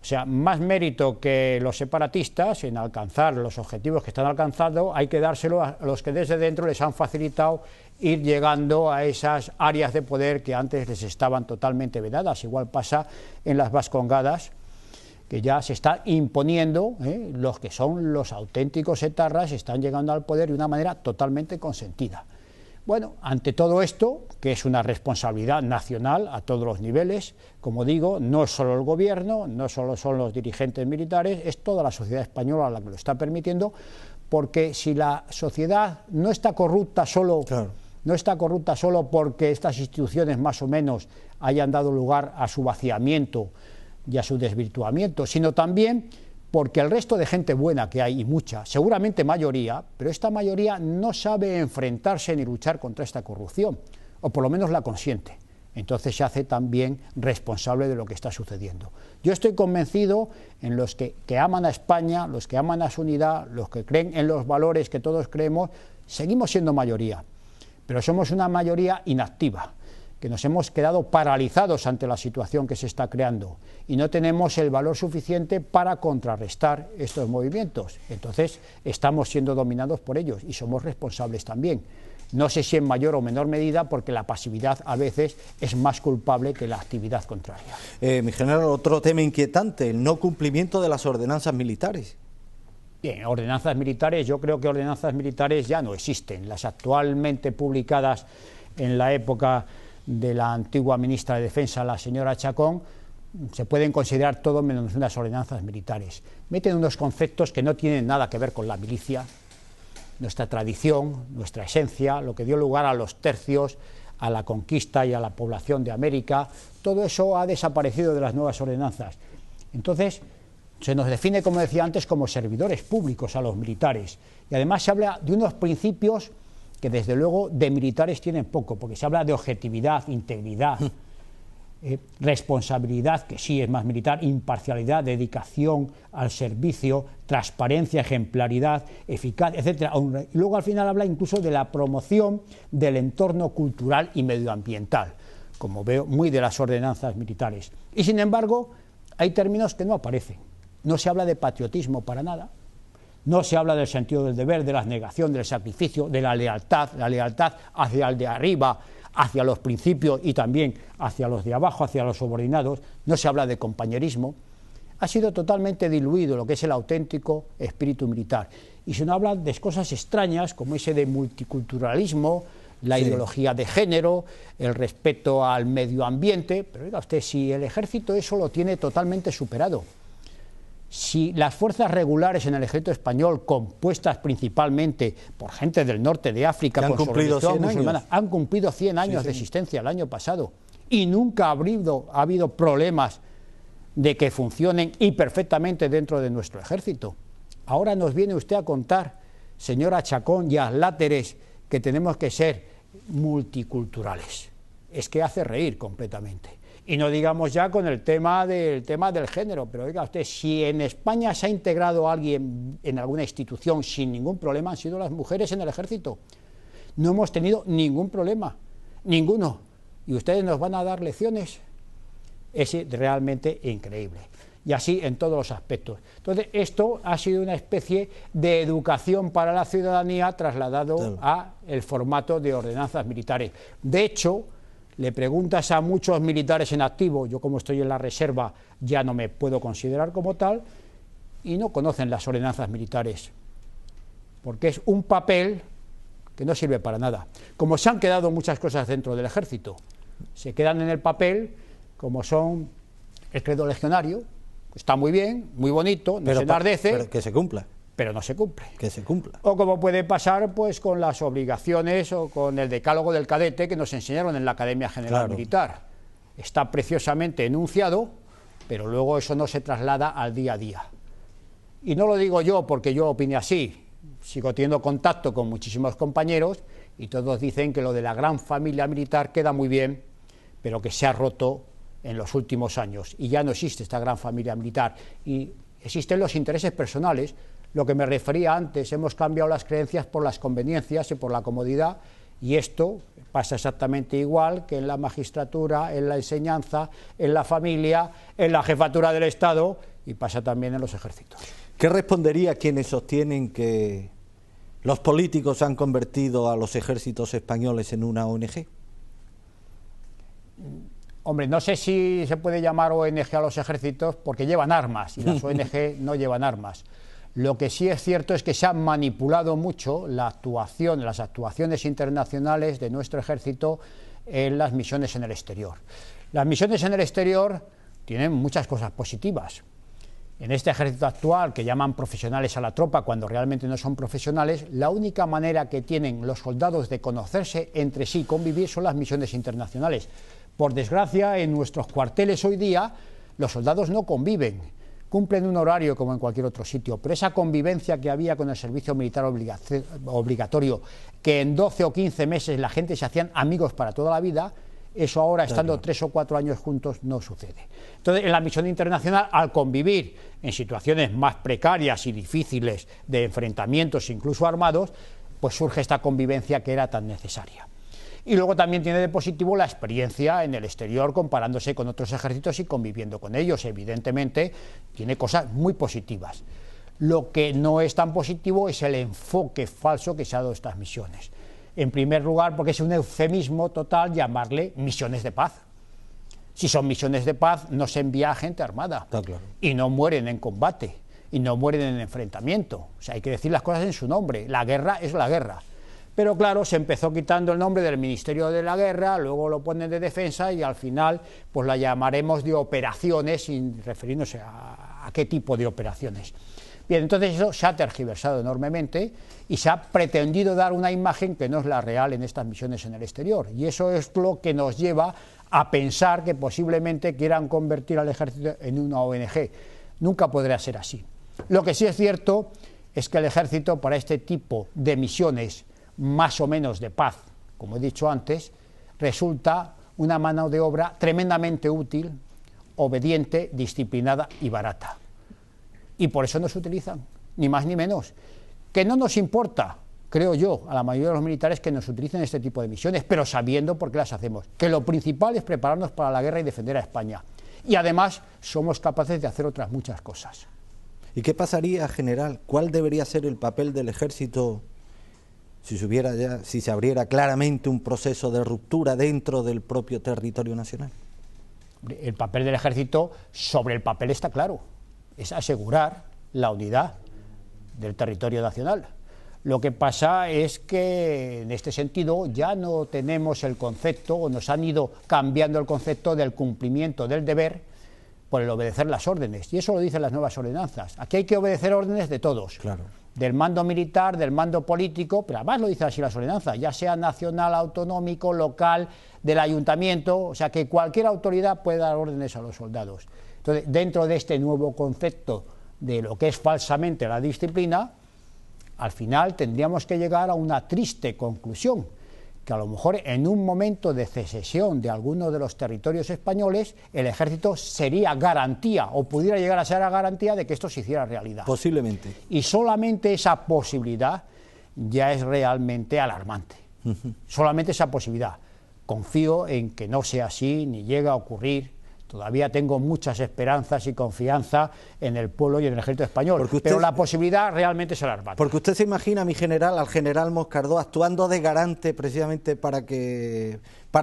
O sea, más mérito que los separatistas en alcanzar los objetivos que están alcanzando, hay que dárselo a los que desde dentro les han facilitado ir llegando a esas áreas de poder que antes les estaban totalmente vedadas. Igual pasa en las Vascongadas, que ya se está imponiendo, los que son los auténticos etarras están llegando al poder de una manera totalmente consentida. Bueno, ante todo esto, que es una responsabilidad nacional a todos los niveles, como digo, no es solo el gobierno, no solo son los dirigentes militares, es toda la sociedad española la que lo está permitiendo, porque si la sociedad no está corrupta solo, no está corrupta solo porque estas instituciones más o menos hayan dado lugar a su vaciamiento y a su desvirtuamiento, sino también porque el resto de gente buena que hay, y mucha, seguramente mayoría, pero esta mayoría no sabe enfrentarse ni luchar contra esta corrupción, o por lo menos la consiente. Entonces se hace también responsable de lo que está sucediendo. Yo estoy convencido en los que aman a España, los que aman a su unidad, los que creen en los valores que todos creemos, seguimos siendo mayoría, pero somos una mayoría inactiva, que nos hemos quedado paralizados ante la situación que se está creando y no tenemos el valor suficiente para contrarrestar estos movimientos. Entonces estamos siendo dominados por ellos y somos responsables también. No sé si en mayor o menor medida, porque la pasividad a veces es más culpable que la actividad contraria. Mi general, otro tema inquietante, el no cumplimiento de las ordenanzas militares. Bien, ordenanzas militares, yo creo que ordenanzas militares ya no existen. Las actualmente publicadas en la época de la antigua ministra de Defensa, la señora Chacón, se pueden considerar todo menos unas ordenanzas militares. Meten unos conceptos que no tienen nada que ver con la milicia, nuestra tradición, nuestra esencia, lo que dio lugar a los tercios, a la conquista y a la población de América. Todo eso ha desaparecido de las nuevas ordenanzas. Entonces, se nos define, como decía antes, como servidores públicos a los militares. Y además se habla de unos principios que desde luego de militares tienen poco, porque se habla de objetividad, integridad, responsabilidad, que sí es más militar, imparcialidad, dedicación al servicio, transparencia, ejemplaridad, eficacia, etc. Y luego al final habla incluso de la promoción del entorno cultural y medioambiental, como veo, muy de las ordenanzas militares. Y sin embargo, hay términos que no aparecen. No se habla de patriotismo para nada, no se habla del sentido del deber, de la abnegación, del sacrificio, de la lealtad hacia el de arriba, hacia los principios y también hacia los de abajo, hacia los subordinados. No se habla de compañerismo. Ha sido totalmente diluido lo que es el auténtico espíritu militar. Y se nos habla de cosas extrañas como ese de multiculturalismo, la ideología de género, el respeto al medio ambiente. Pero oiga usted, si el ejército eso lo tiene totalmente superado, si las fuerzas regulares en el ejército español, compuestas principalmente por gente del norte de África, han cumplido 100 años, han cumplido 100 años de existencia el año pasado, y nunca ha habido problemas de que funcionen y perfectamente dentro de nuestro ejército. Ahora nos viene usted a contar, señora Chacón y Asláteres, que tenemos que ser multiculturales. Es que hace reír completamente. Y no digamos ya con el tema del género, pero oiga usted, si en España se ha integrado alguien en alguna institución sin ningún problema, han sido las mujeres en el ejército. No hemos tenido ningún problema, ninguno. Y ustedes nos van a dar lecciones. Es realmente increíble. Y así en todos los aspectos. Entonces, esto ha sido una especie de educación para la ciudadanía trasladado a el formato de ordenanzas militares. De hecho, le preguntas a muchos militares en activo, yo como estoy en la reserva ya no me puedo considerar como tal, y no conocen las ordenanzas militares, porque es un papel que no sirve para nada. Como se han quedado muchas cosas dentro del ejército, se quedan en el papel, como son el credo legionario, está muy bien, muy bonito, no se enardece, pero que se cumpla. Pero no se cumple. Que se cumpla. O como puede pasar pues con las obligaciones o con el decálogo del cadete que nos enseñaron en la Academia General Militar. Está preciosamente enunciado, pero luego eso no se traslada al día a día. Y no lo digo yo porque yo opine así, sigo teniendo contacto con muchísimos compañeros y todos dicen que lo de la gran familia militar queda muy bien, pero que se ha roto en los últimos años y ya no existe esta gran familia militar y existen los intereses personales. Lo que me refería antes, hemos cambiado las creencias por las conveniencias y por la comodidad, y esto pasa exactamente igual que en la magistratura, en la enseñanza, en la familia, en la jefatura del Estado, y pasa también en los ejércitos. ¿Qué respondería a quienes sostienen que los políticos han convertido a los ejércitos españoles en una ONG? Hombre, no sé si se puede llamar ONG a los ejércitos porque llevan armas, y las ONG no llevan armas. Lo que sí es cierto es que se ha manipulado mucho las actuaciones internacionales de nuestro ejército en las misiones en el exterior. Las misiones en el exterior tienen muchas cosas positivas. En este ejército actual, que llaman profesionales a la tropa cuando realmente no son profesionales, la única manera que tienen los soldados de conocerse entre sí y convivir son las misiones internacionales. Por desgracia, en nuestros cuarteles hoy día, los soldados no conviven. Cumplen un horario como en cualquier otro sitio, pero esa convivencia que había con el servicio militar obligatorio, que en 12 o 15 meses la gente se hacían amigos para toda la vida, eso ahora, estando 3 o 4 años juntos, no sucede. Entonces, en la misión internacional, al convivir en situaciones más precarias y difíciles de enfrentamientos, incluso armados, pues surge esta convivencia que era tan necesaria. Y luego también tiene de positivo la experiencia en el exterior comparándose con otros ejércitos y conviviendo con ellos. Evidentemente tiene cosas muy positivas. Lo que no es tan positivo es el enfoque falso que se ha dado a estas misiones. En primer lugar, porque es un eufemismo total llamarle misiones de paz. Si son misiones de paz, no se envía a gente armada. Está claro. Y no mueren en combate, y no mueren en enfrentamiento. O sea, hay que decir las cosas en su nombre. La guerra es la guerra. Pero claro, se empezó quitando el nombre del Ministerio de la Guerra, luego lo ponen de Defensa y al final pues la llamaremos de operaciones sin referirnos a qué tipo de operaciones. Bien, entonces eso se ha tergiversado enormemente y se ha pretendido dar una imagen que no es la real en estas misiones en el exterior, y eso es lo que nos lleva a pensar que posiblemente quieran convertir al ejército en una ONG. Nunca podrá ser así. Lo que sí es cierto es que el ejército, para este tipo de misiones más o menos de paz, como he dicho antes, resulta una mano de obra tremendamente útil, obediente, disciplinada y barata. Y por eso nos utilizan, ni más ni menos. Que no nos importa, creo yo, a la mayoría de los militares que nos utilicen este tipo de misiones, pero sabiendo por qué las hacemos. Que lo principal es prepararnos para la guerra y defender a España. Y además somos capaces de hacer otras muchas cosas. ¿Y qué pasaría, general? ¿Cuál debería ser el papel del ejército si se abriera claramente un proceso de ruptura dentro del propio territorio nacional? El papel del ejército, sobre el papel está claro, es asegurar la unidad del territorio nacional. Lo que pasa es que en este sentido ya no tenemos el concepto, o nos han ido cambiando el concepto del cumplimiento del deber por el obedecer las órdenes, y eso lo dicen las nuevas ordenanzas. Aquí hay que obedecer órdenes de todos, claro, del mando militar, del mando político, pero además lo dicen así las ordenanzas, ya sea nacional, autonómico, local, del ayuntamiento, o sea que cualquier autoridad puede dar órdenes a los soldados. Entonces, dentro de este nuevo concepto de lo que es falsamente la disciplina, al final tendríamos que llegar a una triste conclusión, que a lo mejor en un momento de secesión de alguno de los territorios españoles, el ejército sería garantía, o pudiera llegar a ser la garantía de que esto se hiciera realidad. Posiblemente. Y solamente esa posibilidad ya es realmente alarmante. Solamente esa posibilidad. Confío en que no sea así, ni llegue a ocurrir. Todavía tengo muchas esperanzas y confianza en el pueblo y en el ejército español, pero la posibilidad realmente es alarmante. Porque usted se imagina, mi general, al general Moscardó actuando de garante precisamente para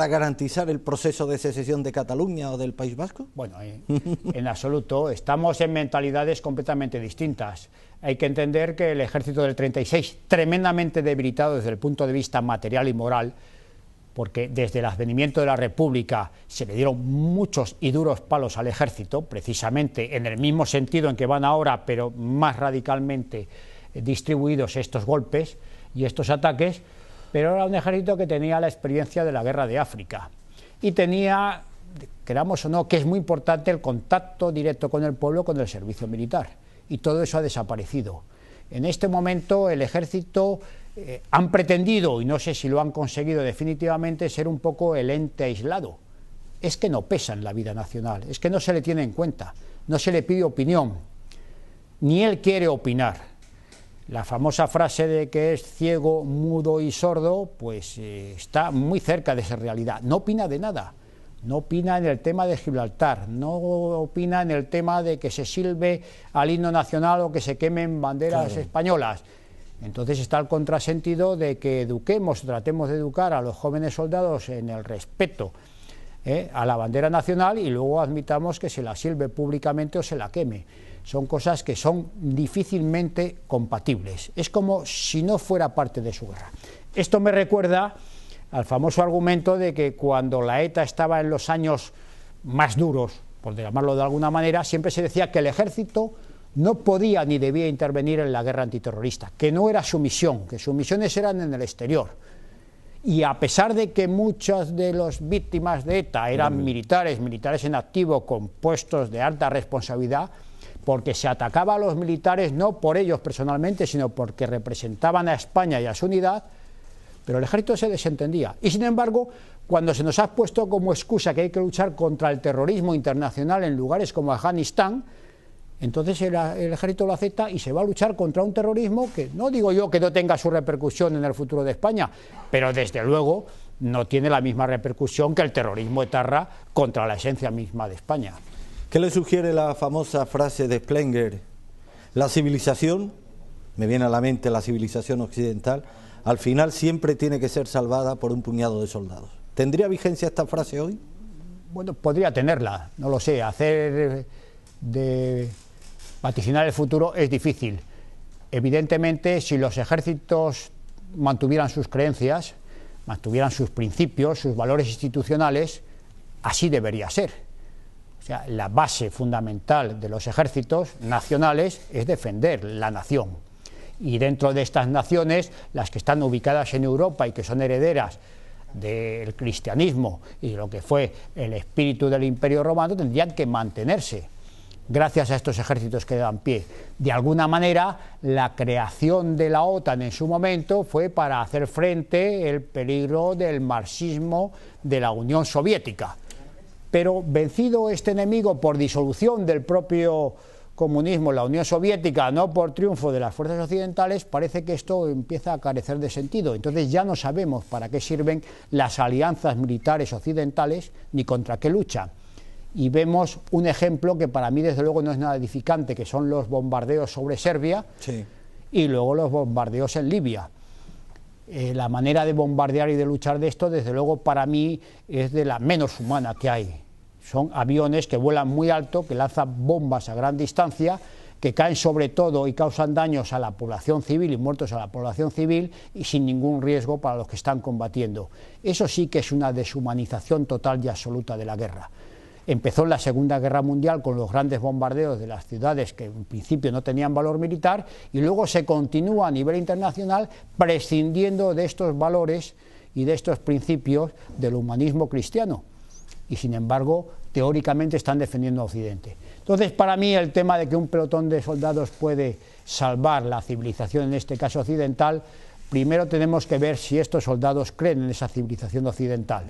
garantizar el proceso de secesión de Cataluña o del País Vasco. Bueno, en absoluto, estamos en mentalidades completamente distintas. Hay que entender que el ejército del 36, tremendamente debilitado desde el punto de vista material y moral, porque desde el advenimiento de la República se le dieron muchos y duros palos al ejército, precisamente en el mismo sentido en que van ahora, pero más radicalmente distribuidos estos golpes y estos ataques, pero era un ejército que tenía la experiencia de la guerra de África y tenía, queramos o no, que es muy importante el contacto directo con el pueblo, con el servicio militar, y todo eso ha desaparecido. En este momento el ejército han pretendido, y no sé si lo han conseguido definitivamente, ser un poco el ente aislado. Es que no pesa en la vida nacional, es que no se le tiene en cuenta, no se le pide opinión, ni él quiere opinar. La famosa frase de que es ciego, mudo y sordo, pues está muy cerca de esa realidad. No opina de nada, no opina en el tema de Gibraltar, no opina en el tema de que se silbe al himno nacional o que se quemen banderas españolas. Entonces está el contrasentido de que tratemos de educar a los jóvenes soldados en el respeto a la bandera nacional y luego admitamos que se la silbe públicamente o se la queme. Son cosas que son difícilmente compatibles. Es como si no fuera parte de su guerra. Esto me recuerda al famoso argumento de que cuando la ETA estaba en los años más duros, por llamarlo de alguna manera, siempre se decía que el ejército no podía ni debía intervenir en la guerra antiterrorista, que no era su misión, que sus misiones eran en el exterior. Y a pesar de que muchas de las víctimas de ETA eran militares en activo con puestos de alta responsabilidad, porque se atacaba a los militares no por ellos personalmente, sino porque representaban a España y a su unidad, pero el ejército se desentendía. Y sin embargo, cuando se nos ha puesto como excusa que hay que luchar contra el terrorismo internacional en lugares como Afganistán, entonces el ejército lo acepta y se va a luchar contra un terrorismo que no digo yo que no tenga su repercusión en el futuro de España, pero desde luego no tiene la misma repercusión que el terrorismo etarra contra la esencia misma de España. ¿Qué le sugiere la famosa frase de Spengler? La civilización, me viene a la mente la civilización occidental, al final siempre tiene que ser salvada por un puñado de soldados. ¿Tendría vigencia esta frase hoy? Bueno, podría tenerla, no lo sé, vaticinar el futuro es difícil. Evidentemente, si los ejércitos mantuvieran sus creencias, mantuvieran sus principios, sus valores institucionales, así debería ser. O sea, la base fundamental de los ejércitos nacionales es defender la nación. Y dentro de estas naciones, las que están ubicadas en Europa y que son herederas del cristianismo y de lo que fue el espíritu del Imperio Romano, tendrían que mantenerse. gracias a estos ejércitos que dan pie. De alguna manera, la creación de la OTAN en su momento fue para hacer frente al peligro del marxismo de la Unión Soviética. Pero vencido este enemigo por disolución del propio comunismo en la Unión Soviética, no por triunfo de las fuerzas occidentales, parece que esto empieza a carecer de sentido. Entonces ya no sabemos para qué sirven las alianzas militares occidentales ni contra qué luchan. Y vemos un ejemplo que para mí desde luego no es nada edificante, que son los bombardeos sobre Serbia, sí, y luego los bombardeos en Libia. La manera de bombardear y de luchar de esto, desde luego para mí es de la menos humana que hay. Son aviones que vuelan muy alto, que lanzan bombas a gran distancia, que caen sobre todo y causan daños a la población civil y muertos a la población civil y sin ningún riesgo para los que están combatiendo. Eso sí que es una deshumanización total y absoluta de la guerra. Empezó en la Segunda Guerra Mundial con los grandes bombardeos de las ciudades que en principio no tenían valor militar y luego se continúa a nivel internacional prescindiendo de estos valores y de estos principios del humanismo cristiano. Y sin embargo, teóricamente están defendiendo a Occidente. Entonces, para mí, el tema de que un pelotón de soldados puede salvar la civilización, en este caso occidental, primero tenemos que ver si estos soldados creen en esa civilización occidental.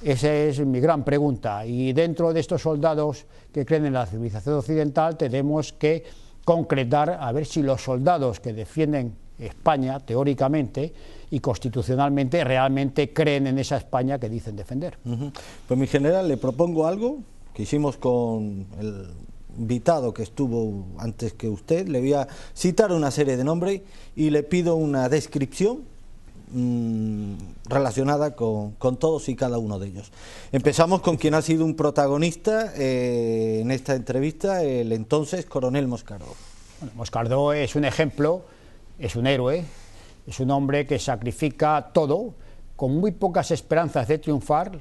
Esa es mi gran pregunta. Y dentro de estos soldados que creen en la civilización occidental, tenemos que concretar a ver si los soldados que defienden España, teóricamente y constitucionalmente, realmente creen en esa España que dicen defender. Pues mi general, le propongo algo que hicimos con el invitado que estuvo antes que usted. Le voy a citar una serie de nombres y le pido una descripción relacionada con todos y cada uno de ellos. Empezamos con quien ha sido un protagonista en esta entrevista, el entonces coronel Moscardó. Bueno, Moscardó es un ejemplo, es un héroe, es un hombre que sacrifica todo con muy pocas esperanzas de triunfar.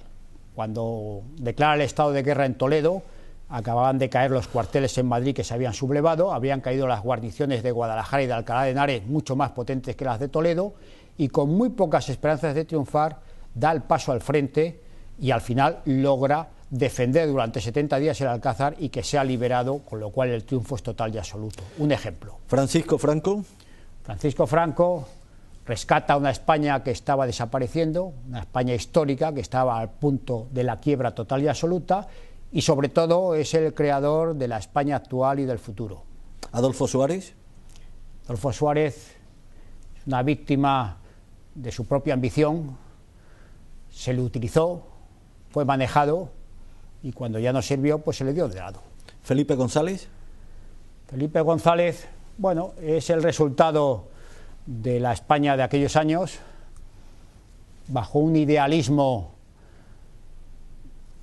Cuando declara el estado de guerra en Toledo, acababan de caer los cuarteles en Madrid que se habían sublevado, habían caído las guarniciones de Guadalajara y de Alcalá de Henares, mucho más potentes que las de Toledo, y con muy pocas esperanzas de triunfar, da el paso al frente y al final logra defender durante 70 días el Alcázar y que sea liberado, con lo cual el triunfo es total y absoluto. Un ejemplo. Francisco Franco. Francisco Franco rescata una España que estaba desapareciendo, una España histórica que estaba al punto de la quiebra total y absoluta, y sobre todo es el creador de la España actual y del futuro. Adolfo Suárez. Adolfo Suárez es una víctima de su propia ambición, se le utilizó, fue manejado y cuando ya no sirvió pues se le dio de lado. Felipe González. Felipe González, bueno, es el resultado de la España de aquellos años, bajo un idealismo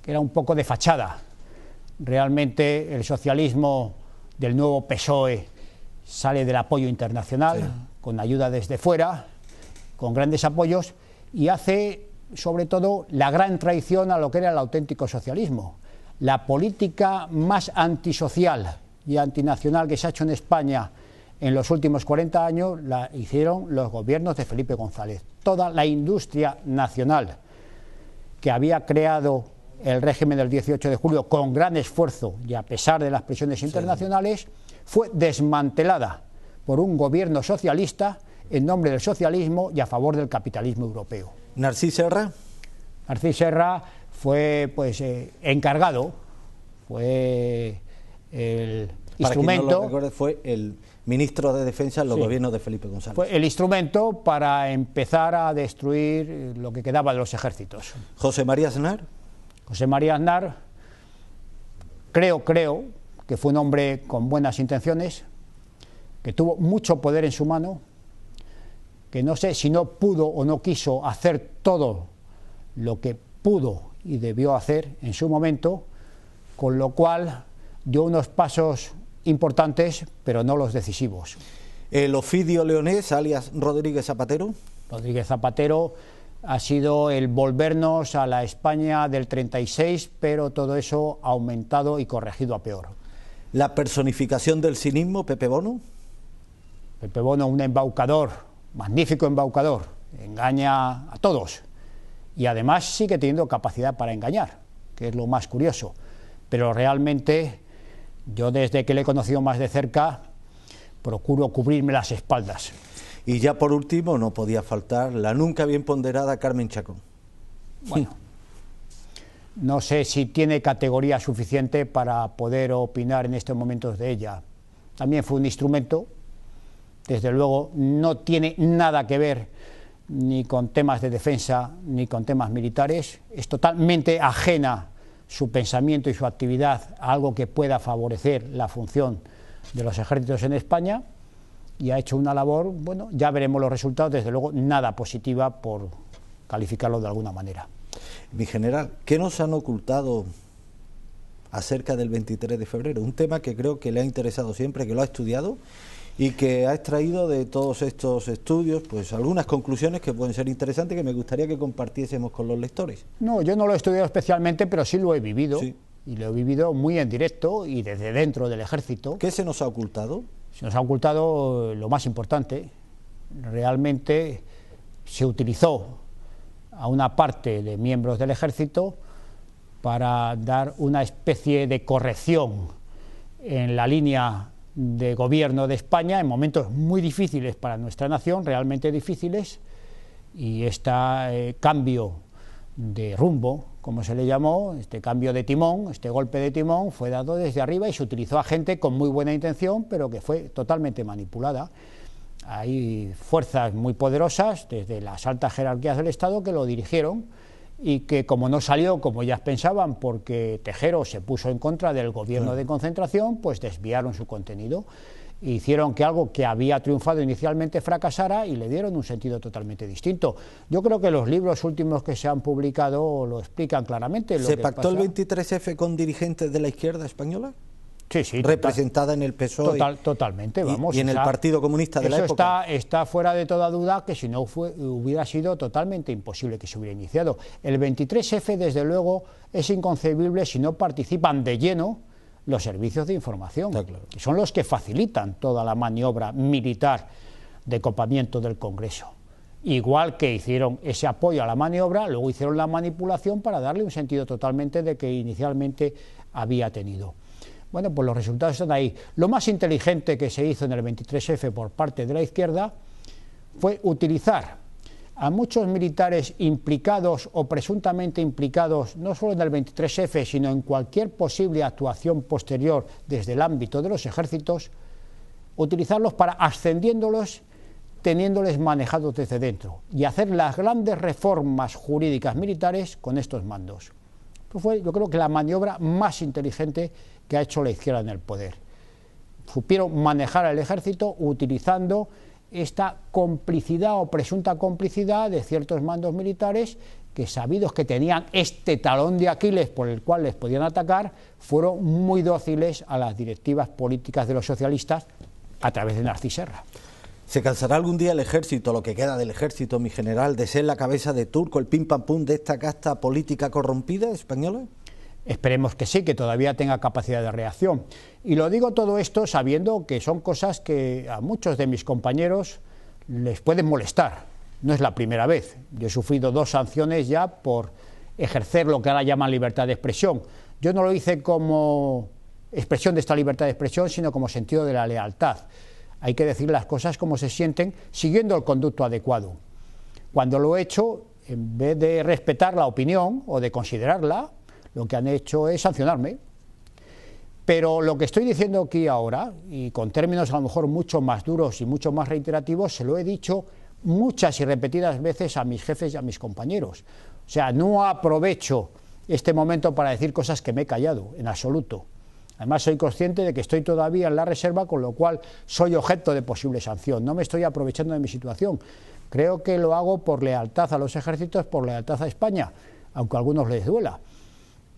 que era un poco de fachada. Realmente el socialismo del nuevo PSOE sale del apoyo internacional, sí, con ayuda desde fuera, con grandes apoyos, y hace sobre todo la gran traición a lo que era el auténtico socialismo. La política más antisocial y antinacional que se ha hecho en España en los últimos 40 años la hicieron los gobiernos de Felipe González. Toda la industria nacional que había creado el régimen del 18 de julio con gran esfuerzo y a pesar de las presiones internacionales, fue desmantelada por un gobierno socialista en nombre del socialismo y a favor del capitalismo europeo. Narcís Serra. Narcís Serra fue encargado, fue el instrumento. Quien no lo recuerde, fue el ministro de Defensa en los gobiernos de Felipe González. Fue el instrumento para empezar a destruir lo que quedaba de los ejércitos. José María Aznar. José María Aznar, creo que fue un hombre con buenas intenciones, que tuvo mucho poder en su mano, que no sé si no pudo o no quiso hacer todo lo que pudo y debió hacer en su momento, con lo cual dio unos pasos importantes, pero no los decisivos. El Ofidio Leonés, alias Rodríguez Zapatero. Rodríguez Zapatero ha sido el volvernos a la España del 36, pero todo eso ha aumentado y corregido a peor. La personificación del cinismo, Pepe Bono. Pepe Bono, un embaucador, magnífico embaucador, engaña a todos y además sigue teniendo capacidad para engañar, que es lo más curioso, pero realmente Yo desde que le he conocido más de cerca procuro cubrirme las espaldas. Y ya por último no podía faltar la nunca bien ponderada Carmen Chacón. Bueno, no sé si tiene categoría suficiente para poder opinar en estos momentos de ella. También fue un instrumento, desde luego no tiene nada que ver ni con temas de defensa ni con temas militares, es totalmente ajena su pensamiento y su actividad a algo que pueda favorecer la función de los ejércitos en España, y ha hecho una labor, bueno, ya veremos los resultados, desde luego nada positiva por calificarlo de alguna manera. Mi general, ¿qué nos han ocultado acerca del 23 de febrero? Un tema que creo que le ha interesado siempre, que lo ha estudiado y que ha extraído de todos estos estudios pues algunas conclusiones que pueden ser interesantes, que me gustaría que compartiésemos con los lectores. No, yo no lo he estudiado especialmente, pero sí lo he vivido, sí. Y lo he vivido muy en directo y desde dentro del ejército. ¿Qué se nos ha ocultado? Se nos ha ocultado lo más importante. Realmente se utilizó a una parte de miembros del ejército para dar una especie de corrección en la línea de gobierno de España en momentos muy difíciles para nuestra nación, realmente difíciles, y este cambio de rumbo, como se le llamó, este cambio de timón, este golpe de timón fue dado desde arriba y se utilizó a gente con muy buena intención, pero que fue totalmente manipulada. Hay fuerzas muy poderosas desde las altas jerarquías del Estado que lo dirigieron y que, como no salió como ellas pensaban, porque Tejero se puso en contra del gobierno de concentración, pues desviaron su contenido e hicieron que algo que había triunfado inicialmente fracasara y le dieron un sentido totalmente distinto. Yo creo que los libros últimos que se han publicado lo explican claramente. ¿Se pactó el 23F con dirigentes de la izquierda española? Sí, sí. Representada en el PSOE. Totalmente, vamos. Y en el Partido Comunista de la época. Está fuera de toda duda que si no hubiera sido totalmente imposible que se hubiera iniciado. El 23F, desde luego, es inconcebible si no participan de lleno los servicios de información, claro, que son los que facilitan toda la maniobra militar de copamiento del Congreso. Igual que hicieron ese apoyo a la maniobra, luego hicieron la manipulación para darle un sentido totalmente de que inicialmente había tenido. Bueno, pues los resultados están ahí. Lo más inteligente que se hizo en el 23F por parte de la izquierda fue utilizar a muchos militares implicados o presuntamente implicados, no solo en el 23F, sino en cualquier posible actuación posterior desde el ámbito de los ejércitos, utilizarlos para ascendiéndolos, teniéndoles manejados desde dentro, y hacer las grandes reformas jurídicas militares con estos mandos. Pues fue, yo creo que la maniobra más inteligente que ha hecho la izquierda en el poder. Supieron manejar al ejército utilizando esta complicidad o presunta complicidad de ciertos mandos militares que, sabidos que tenían este talón de Aquiles por el cual les podían atacar, fueron muy dóciles a las directivas políticas de los socialistas a través de Narcís Serra. ¿Se cansará algún día el ejército, lo que queda del ejército, mi general, de ser la cabeza de turco, el pim pam pum de esta casta política corrompida española? Esperemos que sí, que todavía tenga capacidad de reacción. Y lo digo todo esto sabiendo que son cosas que a muchos de mis compañeros les pueden molestar. No es la primera vez. Yo he sufrido 2 sanciones ya por ejercer lo que ahora llaman libertad de expresión. Yo no lo hice como expresión de esta libertad de expresión, sino como sentido de la lealtad. Hay que decir las cosas como se sienten, siguiendo el conducto adecuado. Cuando lo he hecho, en vez de respetar la opinión o de considerarla, lo que han hecho es sancionarme. Pero lo que estoy diciendo aquí ahora, y con términos a lo mejor mucho más duros y mucho más reiterativos, se lo he dicho muchas y repetidas veces a mis jefes y a mis compañeros. O sea, no aprovecho este momento para decir cosas que me he callado, en absoluto. Además, soy consciente de que estoy todavía en la reserva, con lo cual soy objeto de posible sanción. No me estoy aprovechando de mi situación. Creo que lo hago por lealtad a los ejércitos, por lealtad a España, aunque a algunos les duela.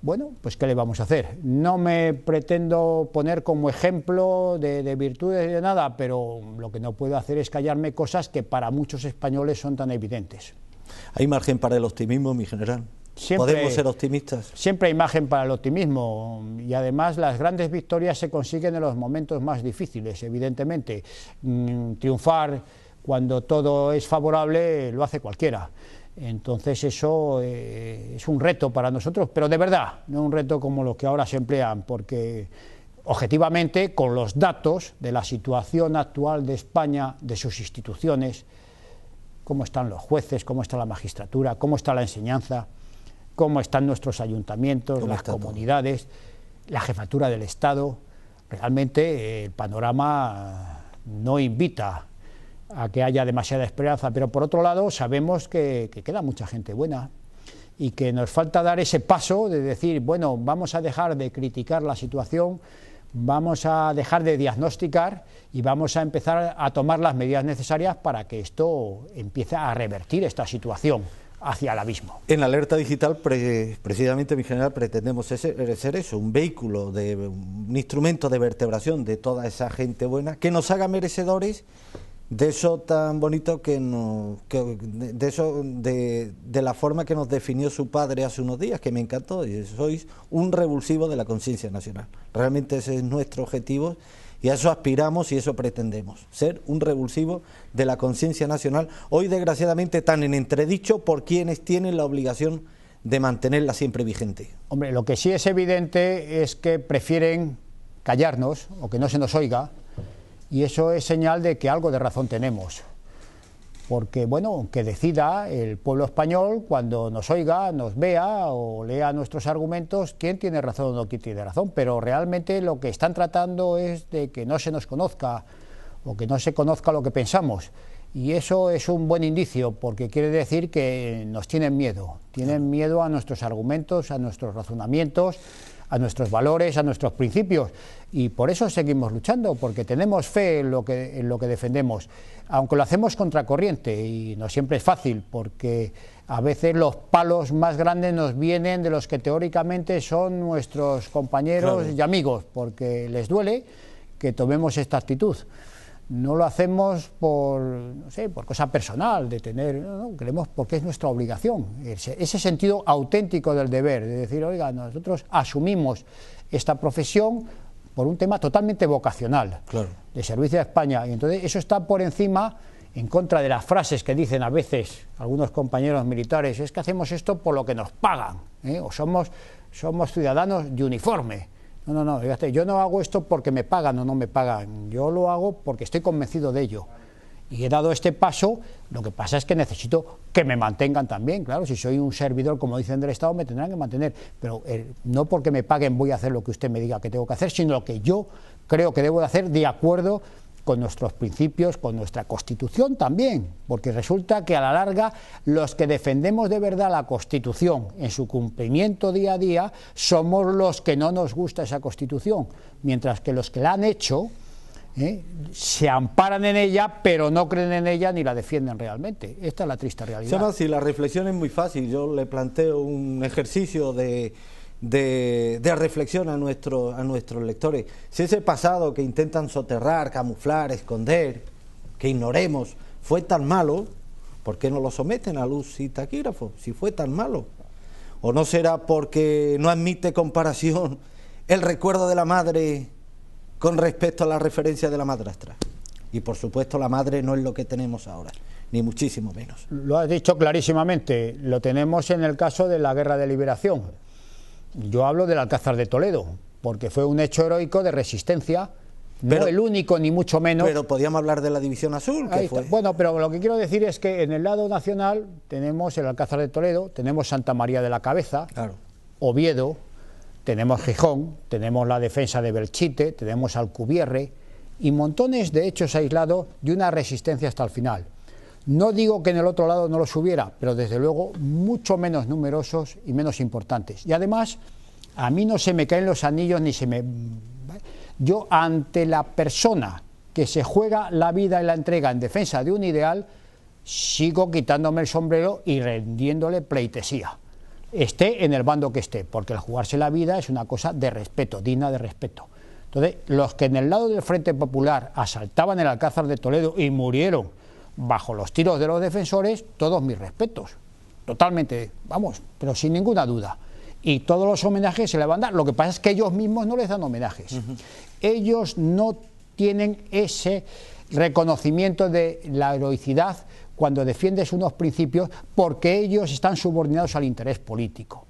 Bueno, pues ¿qué le vamos a hacer? No me pretendo poner como ejemplo de virtudes ni de nada, pero lo que no puedo hacer es callarme cosas que para muchos españoles son tan evidentes. ¿Hay margen para el optimismo, mi general? ¿Podemos ser optimistas? Siempre hay margen para el optimismo, y además las grandes victorias se consiguen en los momentos más difíciles, evidentemente. Triunfar cuando todo es favorable lo hace cualquiera. Entonces eso es un reto para nosotros, pero de verdad, no un reto como los que ahora se emplean, porque objetivamente, con los datos de la situación actual de España, de sus instituciones, cómo están los jueces, cómo está la magistratura, cómo está la enseñanza, cómo están nuestros ayuntamientos, las comunidades, la jefatura del Estado. Realmente el panorama no invita a que haya demasiada esperanza, pero por otro lado sabemos que queda mucha gente buena y que nos falta dar ese paso de decir, bueno, vamos a dejar de criticar la situación, vamos a dejar de diagnosticar y vamos a empezar a tomar las medidas necesarias para que esto empiece a revertir esta situación hacia el abismo. En la alerta digital, precisamente, mi general, pretendemos ser eso, un vehículo, un instrumento de vertebración de toda esa gente buena, que nos haga merecedores de eso tan bonito de la forma que nos definió su padre hace unos días, que me encantó, y sois un revulsivo de la conciencia nacional. Realmente ese es nuestro objetivo y a eso aspiramos y eso pretendemos, ser un revulsivo de la conciencia nacional, hoy desgraciadamente tan en entredicho por quienes tienen la obligación de mantenerla siempre vigente. Hombre, lo que sí es evidente es que prefieren callarnos o que no se nos oiga, y eso es señal de que algo de razón tenemos, porque bueno, que decida el pueblo español cuando nos oiga, nos vea o lea nuestros argumentos quién tiene razón o no quién tiene razón, pero realmente lo que están tratando es de que no se nos conozca o que no se conozca lo que pensamos, y eso es un buen indicio porque quiere decir que nos tienen miedo a nuestros argumentos, a nuestros razonamientos, a nuestros valores, a nuestros principios, y por eso seguimos luchando, porque tenemos fe en lo que defendemos, aunque lo hacemos contracorriente y no siempre es fácil, porque a veces los palos más grandes nos vienen de los que teóricamente son nuestros compañeros y amigos, porque les duele que tomemos esta actitud. No lo hacemos por, no sé, por cosa personal, de tener, no, queremos porque es nuestra obligación, ese sentido auténtico del deber, de decir, oiga, nosotros asumimos esta profesión por un tema totalmente vocacional, de servicio a España, y entonces eso está por encima, en contra de las frases que dicen a veces algunos compañeros militares, es que hacemos esto por lo que nos pagan, o somos ciudadanos de uniforme. No, fíjate, yo no hago esto porque me pagan o no me pagan, yo lo hago porque estoy convencido de ello. Y he dado este paso, lo que pasa es que necesito que me mantengan también, claro, si soy un servidor, como dicen, del Estado, me tendrán que mantener, pero no porque me paguen voy a hacer lo que usted me diga que tengo que hacer, sino lo que yo creo que debo de hacer de acuerdo con nuestros principios, con nuestra Constitución también, porque resulta que a la larga los que defendemos de verdad la Constitución en su cumplimiento día a día somos los que no nos gusta esa Constitución, mientras que los que la han hecho se amparan en ella, pero no creen en ella ni la defienden realmente. Esta es la triste realidad. Chema, si la reflexión es muy fácil, yo le planteo un ejercicio de reflexión a nuestros lectores. Si ese pasado que intentan soterrar, camuflar, esconder, que ignoremos, fue tan malo, ¿por qué no lo someten a luz y taquígrafo? Si fue tan malo. ¿O no será porque no admite comparación el recuerdo de la madre con respecto a la referencia de la madrastra? Y por supuesto la madre no es lo que tenemos ahora, ni muchísimo menos. Lo has dicho clarísimamente, lo tenemos en el caso de la Guerra de Liberación. Yo hablo del Alcázar de Toledo, porque fue un hecho heroico de resistencia, no el único ni mucho menos. Pero podíamos hablar de la División Azul, que fue... Bueno, pero lo que quiero decir es que en el lado nacional tenemos el Alcázar de Toledo, tenemos Santa María de la Cabeza, Oviedo, tenemos Gijón, tenemos la defensa de Belchite, tenemos Alcubierre y montones de hechos aislados de una resistencia hasta el final. No digo que en el otro lado no los hubiera, pero desde luego mucho menos numerosos y menos importantes. Y además, a mí no se me caen los anillos ni se me... Yo, ante la persona que se juega la vida y la entrega en defensa de un ideal, sigo quitándome el sombrero y rendiéndole pleitesía, esté en el bando que esté, porque el jugarse la vida es una cosa de respeto, digna de respeto. Entonces, los que en el lado del Frente Popular asaltaban el Alcázar de Toledo y murieron bajo los tiros de los defensores, todos mis respetos, totalmente, vamos, pero sin ninguna duda. Y todos los homenajes se le van a dar, lo que pasa es que ellos mismos no les dan homenajes. Ellos no tienen ese reconocimiento de la heroicidad cuando defiendes unos principios, porque ellos están subordinados al interés político.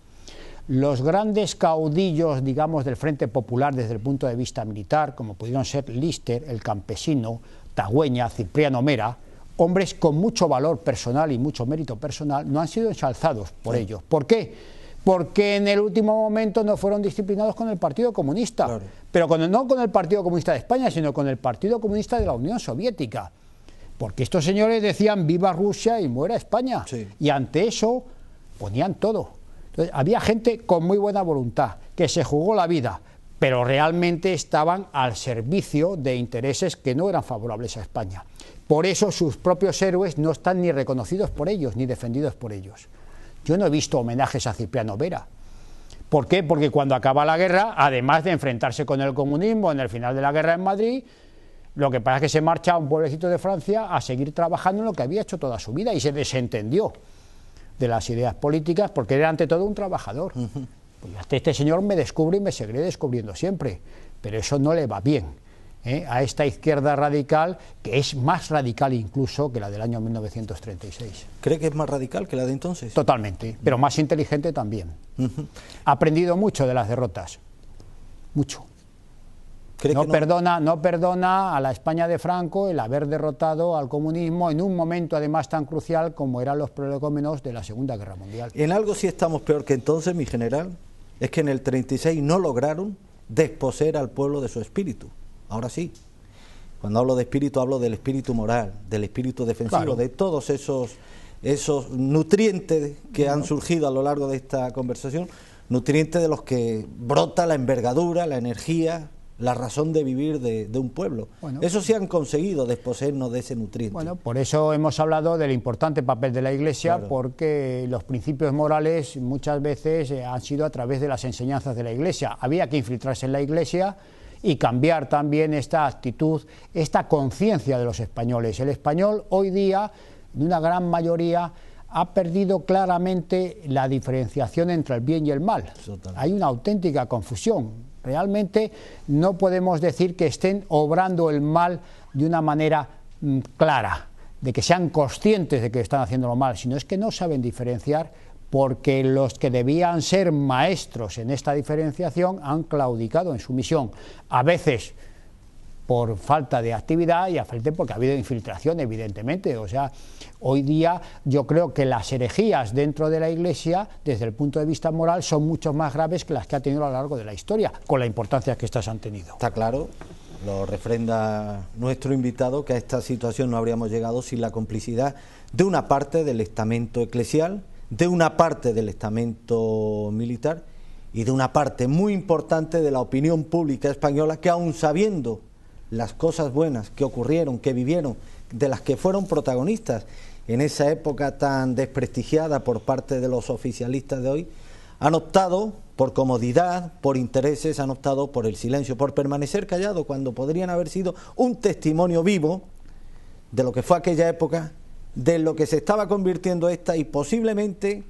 los grandes caudillos, digamos, del Frente Popular desde el punto de vista militar, como pudieron ser Lister, el Campesino, Tagüeña, Cipriano Mera, hombres con mucho valor personal y mucho mérito personal, no han sido ensalzados por ellos. ¿Por qué? Porque en el último momento no fueron disciplinados con el Partido Comunista, claro, pero no con el Partido Comunista de España, sino con el Partido Comunista de la Unión Soviética, porque estos señores decían viva Rusia y muera España, sí, y ante eso ponían todo. Entonces, había gente con muy buena voluntad, que se jugó la vida, pero realmente estaban al servicio de intereses que no eran favorables a España. Por eso sus propios héroes no están ni reconocidos por ellos, ni defendidos por ellos. Yo no he visto homenajes a Cipriano Vera. ¿Por qué? Porque cuando acaba la guerra, además de enfrentarse con el comunismo en el final de la guerra en Madrid, lo que pasa es que se marcha a un pueblecito de Francia a seguir trabajando en lo que había hecho toda su vida y se desentendió de las ideas políticas porque era ante todo un trabajador. Pues este señor me descubre y me seguiré descubriendo siempre, pero eso no le va bien a esta izquierda radical, que es más radical incluso que la del año 1936. ¿Cree que es más radical que la de entonces? Totalmente, pero más inteligente también. Ha aprendido mucho de las derrotas, mucho. No perdona a la España de Franco el haber derrotado al comunismo en un momento además tan crucial como eran los prolegómenos de la Segunda Guerra Mundial. En algo sí estamos peor que entonces, mi general, es que en el 36 no lograron desposeer al pueblo de su espíritu. Ahora sí. Cuando hablo de espíritu, hablo del espíritu moral, del espíritu defensivo, claro, de todos esos nutrientes que han surgido a lo largo de esta conversación, nutrientes de los que brota la envergadura, la energía, la razón de vivir de un pueblo. Bueno, eso sí han conseguido desposeernos de ese nutriente. Bueno, por eso hemos hablado del importante papel de la Iglesia, claro, porque los principios morales muchas veces han sido a través de las enseñanzas de la Iglesia. Había que infiltrarse en la Iglesia y cambiar también esta actitud, esta conciencia de los españoles. El español hoy día, en una gran mayoría, ha perdido claramente la diferenciación entre el bien y el mal. Totalmente. Hay una auténtica confusión. Realmente no podemos decir que estén obrando el mal de una manera clara, de que sean conscientes de que están haciéndolo mal, sino es que no saben diferenciar, porque los que debían ser maestros en esta diferenciación han claudicado en su misión, a veces por falta de actividad y a veces porque ha habido infiltración, evidentemente. O sea, hoy día yo creo que las herejías dentro de la Iglesia, desde el punto de vista moral, son mucho más graves que las que ha tenido a lo largo de la historia, con la importancia que estas han tenido. Está claro, lo refrenda nuestro invitado, que a esta situación no habríamos llegado sin la complicidad de una parte del estamento eclesial, de una parte del estamento militar y de una parte muy importante de la opinión pública española, que aun sabiendo las cosas buenas que ocurrieron, que vivieron, de las que fueron protagonistas en esa época tan desprestigiada por parte de los oficialistas de hoy, han optado por comodidad, por intereses, han optado por el silencio, por permanecer callados cuando podrían haber sido un testimonio vivo de lo que fue aquella época, de lo que se estaba convirtiendo esta, y posiblemente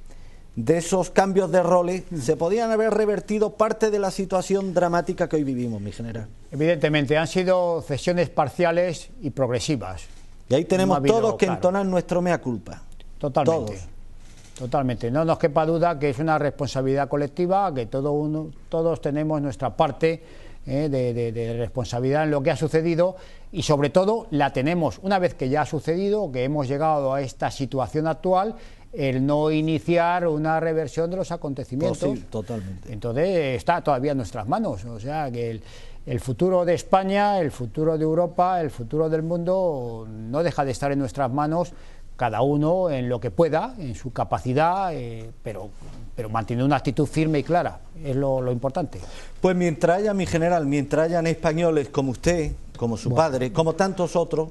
de esos cambios de roles se podían haber revertido parte de la situación dramática que hoy vivimos, mi general. Evidentemente, han sido cesiones parciales y progresivas. Y ahí tenemos todos que entonar nuestro mea culpa. Totalmente. Todos. Totalmente. No nos quepa duda que es una responsabilidad colectiva, que todos tenemos nuestra parte de responsabilidad en lo que ha sucedido, y sobre todo la tenemos una vez que ya ha sucedido, que hemos llegado a esta situación actual, el no iniciar una reversión de los acontecimientos. Posible, totalmente. Entonces está todavía en nuestras manos. O sea que el futuro de España, el futuro de Europa, el futuro del mundo no deja de estar en nuestras manos, cada uno en lo que pueda, en su capacidad, pero manteniendo una actitud firme y clara, es lo importante. Pues mientras haya, mi general, mientras hayan españoles como usted, como su padre, como tantos otros,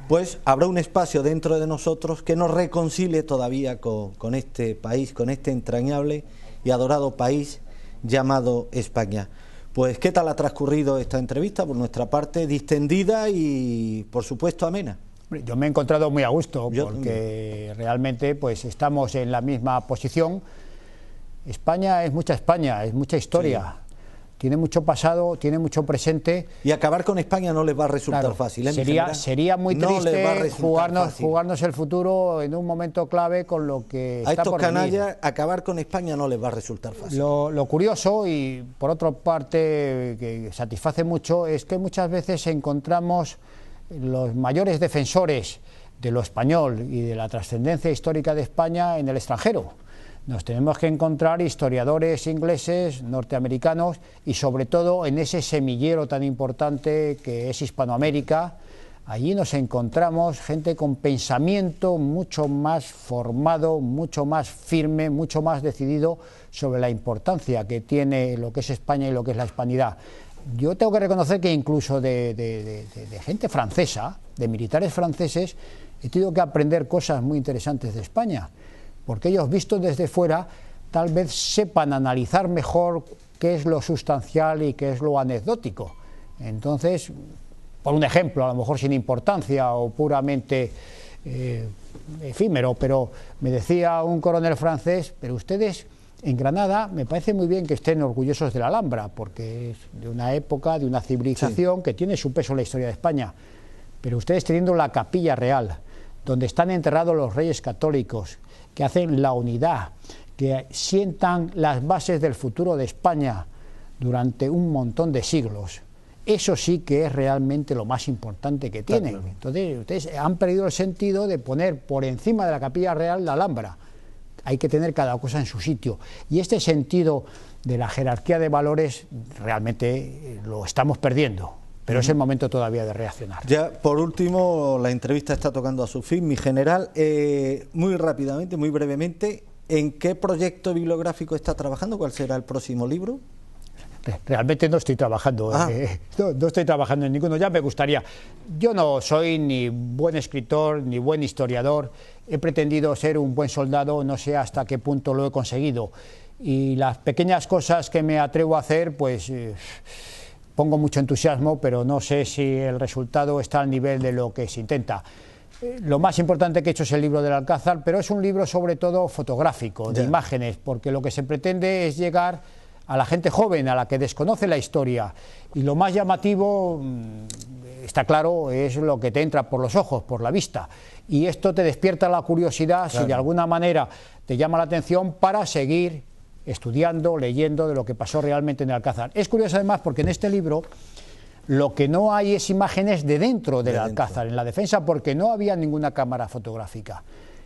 pues habrá un espacio dentro de nosotros que nos reconcilie todavía con este país, con este entrañable y adorado país llamado España. Pues, ¿qué tal ha transcurrido esta entrevista? Por nuestra parte, distendida y, por supuesto, amena. Yo me he encontrado muy a gusto, porque realmente pues estamos en la misma posición. España es mucha historia. Sí. tiene mucho pasado, tiene mucho presente. Y acabar con España no les va a resultar Claro, fácil. sería muy triste jugarnos el futuro en un momento clave con lo que a está estos por canallas, venir. acabar con España no les va a resultar fácil. Lo curioso, y por otra parte que satisface mucho, es que muchas veces encontramos los mayores defensores de lo español y de la trascendencia histórica de España en el extranjero. Nos tenemos que encontrar historiadores ingleses, norteamericanos y sobre todo en ese semillero tan importante que es Hispanoamérica. Allí nos encontramos gente con pensamiento mucho más formado, mucho más firme, mucho más decidido sobre la importancia que tiene lo que es España y lo que es la hispanidad. Yo tengo que reconocer que incluso de gente francesa, de militares franceses, he tenido que aprender cosas muy interesantes de España, porque ellos, vistos desde fuera, tal vez sepan analizar mejor qué es lo sustancial y qué es lo anecdótico. Entonces, por un ejemplo, a lo mejor sin importancia o puramente efímero, pero me decía un coronel francés, pero ustedes en Granada me parece muy bien que estén orgullosos de la Alhambra, porque es de una época, de una civilización que tiene su peso en la historia de España, pero ustedes teniendo la Capilla Real, donde están enterrados los reyes católicos, que hacen la unidad, que sientan las bases del futuro de España durante un montón de siglos, eso sí que es realmente lo más importante que tienen. Claro. Entonces, ustedes han perdido el sentido de poner por encima de la Capilla Real la Alhambra. Hay que tener cada cosa en su sitio. Y este sentido de la jerarquía de valores realmente lo estamos perdiendo. Pero es el momento todavía de reaccionar. Ya, por último, la entrevista está tocando a su fin. Mi general, muy rápidamente, muy brevemente, ¿en qué proyecto bibliográfico está trabajando? ¿Cuál será el próximo libro? Realmente no estoy trabajando, no estoy trabajando en ninguno, ya me gustaría. Yo no soy ni buen escritor, ni buen historiador, he pretendido ser un buen soldado, no sé hasta qué punto lo he conseguido. Y las pequeñas cosas que me atrevo a hacer, pues pongo mucho entusiasmo, pero no sé si el resultado está al nivel de lo que se intenta. Lo más importante que he hecho es el libro del Alcázar, pero es un libro sobre todo fotográfico, de imágenes, porque lo que se pretende es llegar a la gente joven, a la que desconoce la historia, y lo más llamativo, está claro, es lo que te entra por los ojos, por la vista, y esto te despierta la curiosidad, claro, si de alguna manera te llama la atención para seguir estudiando, leyendo de lo que pasó realmente en el Alcázar. Es curioso además porque en este libro lo que no hay es imágenes de dentro del Alcázar, en la defensa, porque no había ninguna cámara fotográfica.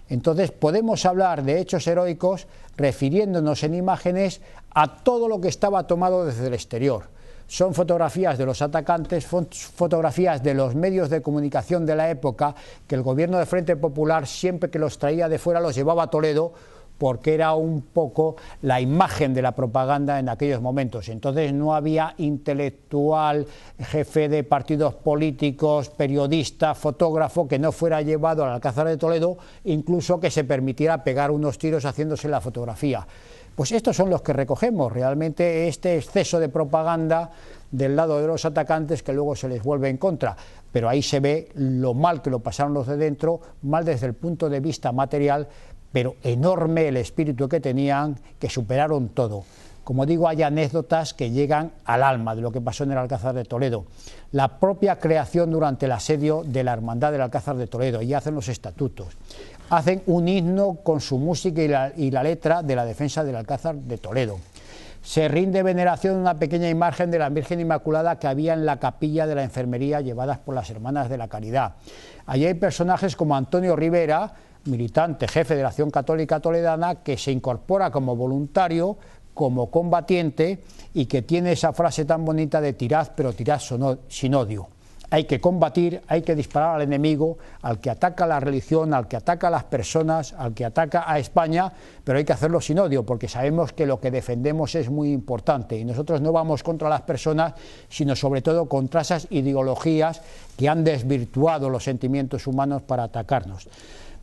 Entonces podemos hablar de hechos heroicos refiriéndonos en imágenes a todo lo que estaba tomado desde el exterior. Son fotografías de los atacantes, fotografías de los medios de comunicación de la época, que el gobierno de Frente Popular, siempre que los traía de fuera, los llevaba a Toledo, porque era un poco la imagen de la propaganda en aquellos momentos. Entonces no había intelectual, jefe de partidos políticos, periodista, fotógrafo que no fuera llevado al Alcázar de Toledo, incluso que se permitiera pegar unos tiros haciéndose la fotografía. Pues estos son los que recogemos, realmente este exceso de propaganda del lado de los atacantes que luego se les vuelve en contra, pero ahí se ve lo mal que lo pasaron los de dentro, mal desde el punto de vista material, pero enorme el espíritu que tenían, que superaron todo. Como digo, hay anécdotas que llegan al alma de lo que pasó en el Alcázar de Toledo. La propia creación durante el asedio de la Hermandad del Alcázar de Toledo, y hacen los estatutos. Hacen un himno con su música y la letra de la defensa del Alcázar de Toledo. Se rinde veneración a una pequeña imagen de la Virgen Inmaculada que había en la capilla de la enfermería, llevadas por las Hermanas de la Caridad. Allí hay personajes como Antonio Rivera, militante, jefe de la Acción Católica Toledana, que se incorpora como voluntario, como combatiente, y que tiene esa frase tan bonita de tirad, pero tirad sin odio. Hay que combatir, hay que disparar al enemigo, al que ataca la religión, al que ataca a las personas, al que ataca a España, pero hay que hacerlo sin odio, porque sabemos que lo que defendemos es muy importante, y nosotros no vamos contra las personas, sino sobre todo contra esas ideologías que han desvirtuado los sentimientos humanos para atacarnos.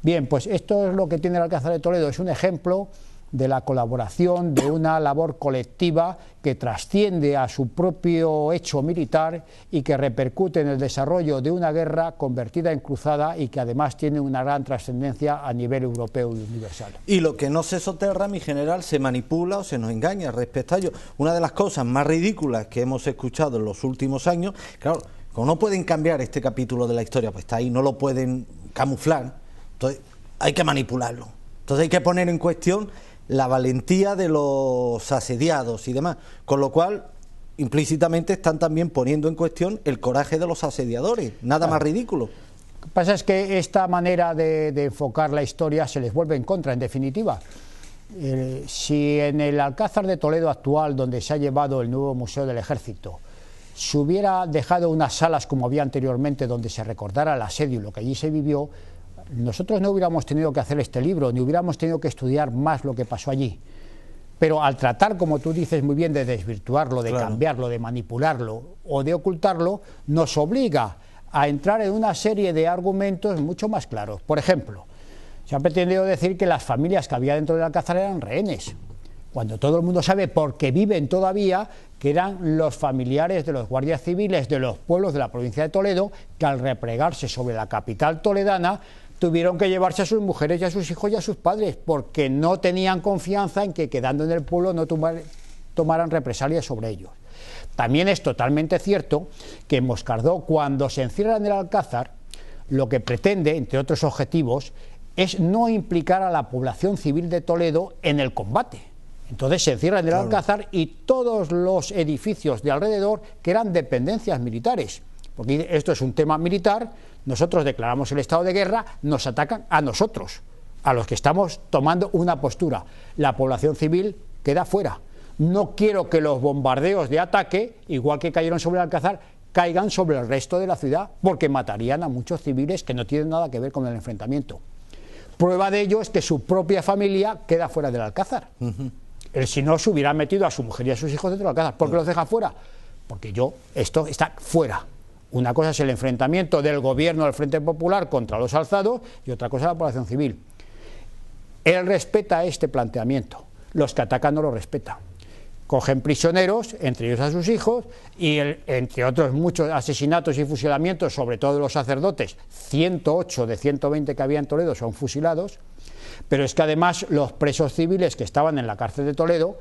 Bien, pues esto es lo que tiene el Alcázar de Toledo, es un ejemplo de la colaboración, de una labor colectiva que trasciende a su propio hecho militar y que repercute en el desarrollo de una guerra convertida en cruzada y que además tiene una gran trascendencia a nivel europeo y universal. Y lo que no se soterra, mi general, se manipula o se nos engaña respecto a ello. Una de las cosas más ridículas que hemos escuchado en los últimos años, claro, como no pueden cambiar este capítulo de la historia, pues está ahí, no lo pueden camuflar, entonces hay que manipularlo. Entonces hay que poner en cuestión la valentía de los asediados y demás, con lo cual implícitamente están también poniendo en cuestión el coraje de los asediadores, nada más ridículo. Lo que pasa es que esta manera de enfocar la historia se les vuelve en contra, en definitiva. Si en el Alcázar de Toledo actual, donde se ha llevado el nuevo Museo del Ejército, se hubiera dejado unas salas como había anteriormente donde se recordara el asedio y lo que allí se vivió, nosotros no hubiéramos tenido que hacer este libro, ni hubiéramos tenido que estudiar más lo que pasó allí. Pero al tratar, como tú dices muy bien, de desvirtuarlo, de cambiarlo, de manipularlo o de ocultarlo, nos obliga a entrar en una serie de argumentos mucho más claros. Por ejemplo, se ha pretendido decir que las familias que había dentro del Alcázar eran rehenes, cuando todo el mundo sabe, porque viven todavía, que eran los familiares de los guardias civiles de los pueblos de la provincia de Toledo, que al replegarse sobre la capital toledana, tuvieron que llevarse a sus mujeres y a sus hijos y a sus padres, porque no tenían confianza en que quedando en el pueblo no tomaran represalias sobre ellos. También es totalmente cierto que Moscardó, cuando se encierra en el Alcázar, lo que pretende, entre otros objetivos, es no implicar a la población civil de Toledo en el combate. Entonces se encierra en el Alcázar y todos los edificios de alrededor, que eran dependencias militares, porque esto es un tema militar, nosotros declaramos el estado de guerra, nos atacan a nosotros, a los que estamos tomando una postura. La población civil queda fuera. No quiero que los bombardeos de ataque, igual que cayeron sobre el Alcázar, caigan sobre el resto de la ciudad, porque matarían a muchos civiles que no tienen nada que ver con el enfrentamiento. Prueba de ello es que su propia familia queda fuera del Alcázar. Él, si no, se hubiera metido a su mujer y a sus hijos dentro del Alcázar. ¿Por qué los deja fuera? Porque esto está fuera. Una cosa es el enfrentamiento del gobierno del Frente Popular contra los alzados y otra cosa es la población civil. Él respeta este planteamiento, los que atacan no lo respetan. Cogen prisioneros, entre ellos a sus hijos, y entre otros muchos asesinatos y fusilamientos, sobre todo de los sacerdotes, 108 de 120 que había en Toledo son fusilados, pero es que además los presos civiles que estaban en la cárcel de Toledo,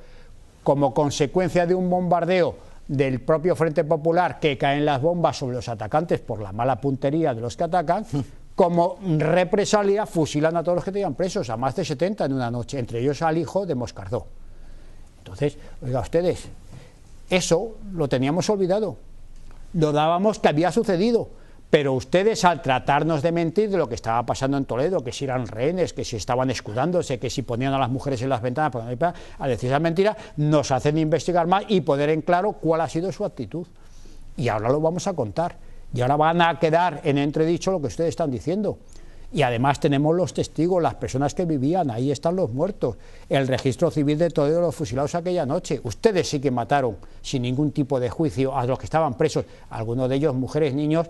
como consecuencia de un bombardeo del propio Frente Popular, que caen las bombas sobre los atacantes por la mala puntería de los que atacan, como represalia fusilan a todos los que tenían presos, a más de 70 en una noche, entre ellos al hijo de Moscardó. Entonces, oiga ustedes, eso lo teníamos olvidado, lo dábamos que había sucedido, pero ustedes, al tratarnos de mentir de lo que estaba pasando en Toledo, que si eran rehenes, que si estaban escudándose, que si ponían a las mujeres en las ventanas, a decir esa mentira, nos hacen investigar más y poner en claro cuál ha sido su actitud. Y ahora lo vamos a contar, y ahora van a quedar en entredicho lo que ustedes están diciendo. Y además tenemos los testigos, las personas que vivían, ahí están los muertos, el registro civil de Toledo, los fusilados aquella noche. Ustedes sí que mataron sin ningún tipo de juicio a los que estaban presos, algunos de ellos mujeres, niños,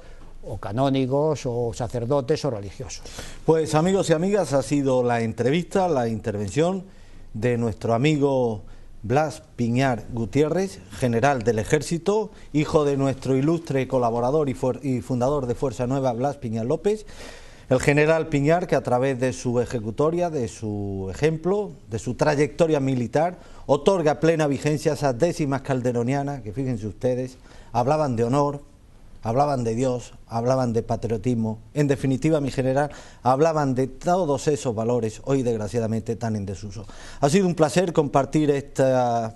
o canónigos, o sacerdotes, o religiosos. Pues amigos y amigas, ha sido la entrevista, la intervención de nuestro amigo Blas Piñar Gutiérrez, general del Ejército, hijo de nuestro ilustre colaborador y fundador de Fuerza Nueva, Blas Piñar López. El general Piñar, que a través de su ejecutoria, de su ejemplo, de su trayectoria militar, otorga plena vigencia a esas décimas calderonianas, que fíjense ustedes, hablaban de honor, hablaban de Dios, hablaban de patriotismo, en definitiva, mi general, hablaban de todos esos valores, hoy desgraciadamente tan en desuso. Ha sido un placer compartir esta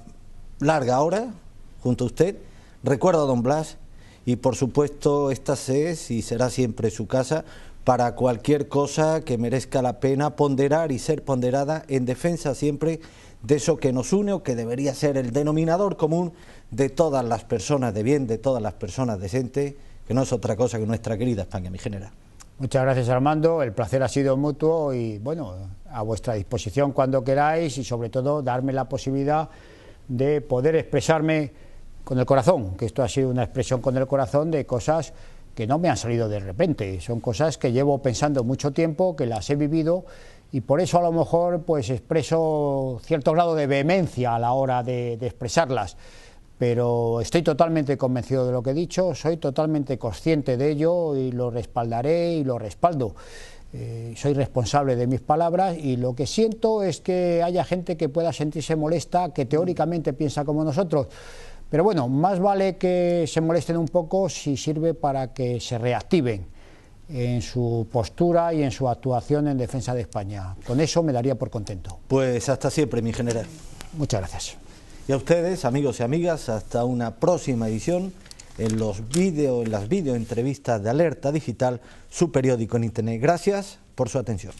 larga hora junto a usted. Recuerdo a don Blas y por supuesto esta es y será siempre su casa para cualquier cosa que merezca la pena ponderar y ser ponderada en defensa siempre de eso que nos une o que debería ser el denominador común de todas las personas de bien, de todas las personas decentes, que no es otra cosa que nuestra querida España, mi general. Muchas gracias, Armando, el placer ha sido mutuo y bueno, a vuestra disposición cuando queráis y sobre todo darme la posibilidad de poder expresarme con el corazón, que esto ha sido una expresión con el corazón de cosas que no me han salido de repente, son cosas que llevo pensando mucho tiempo, que las he vivido y por eso a lo mejor pues expreso cierto grado de vehemencia a la hora de expresarlas, pero estoy totalmente convencido de lo que he dicho, soy totalmente consciente de ello y lo respaldaré y lo respaldo. Soy responsable de mis palabras y lo que siento es que haya gente que pueda sentirse molesta, que teóricamente piensa como nosotros, pero bueno, más vale que se molesten un poco si sirve para que se reactiven en su postura y en su actuación en defensa de España. Con eso me daría por contento. Pues hasta siempre, mi general. Muchas gracias. Y a ustedes, amigos y amigas, hasta una próxima edición en las videoentrevistas de Alerta Digital, su periódico en Internet. Gracias por su atención.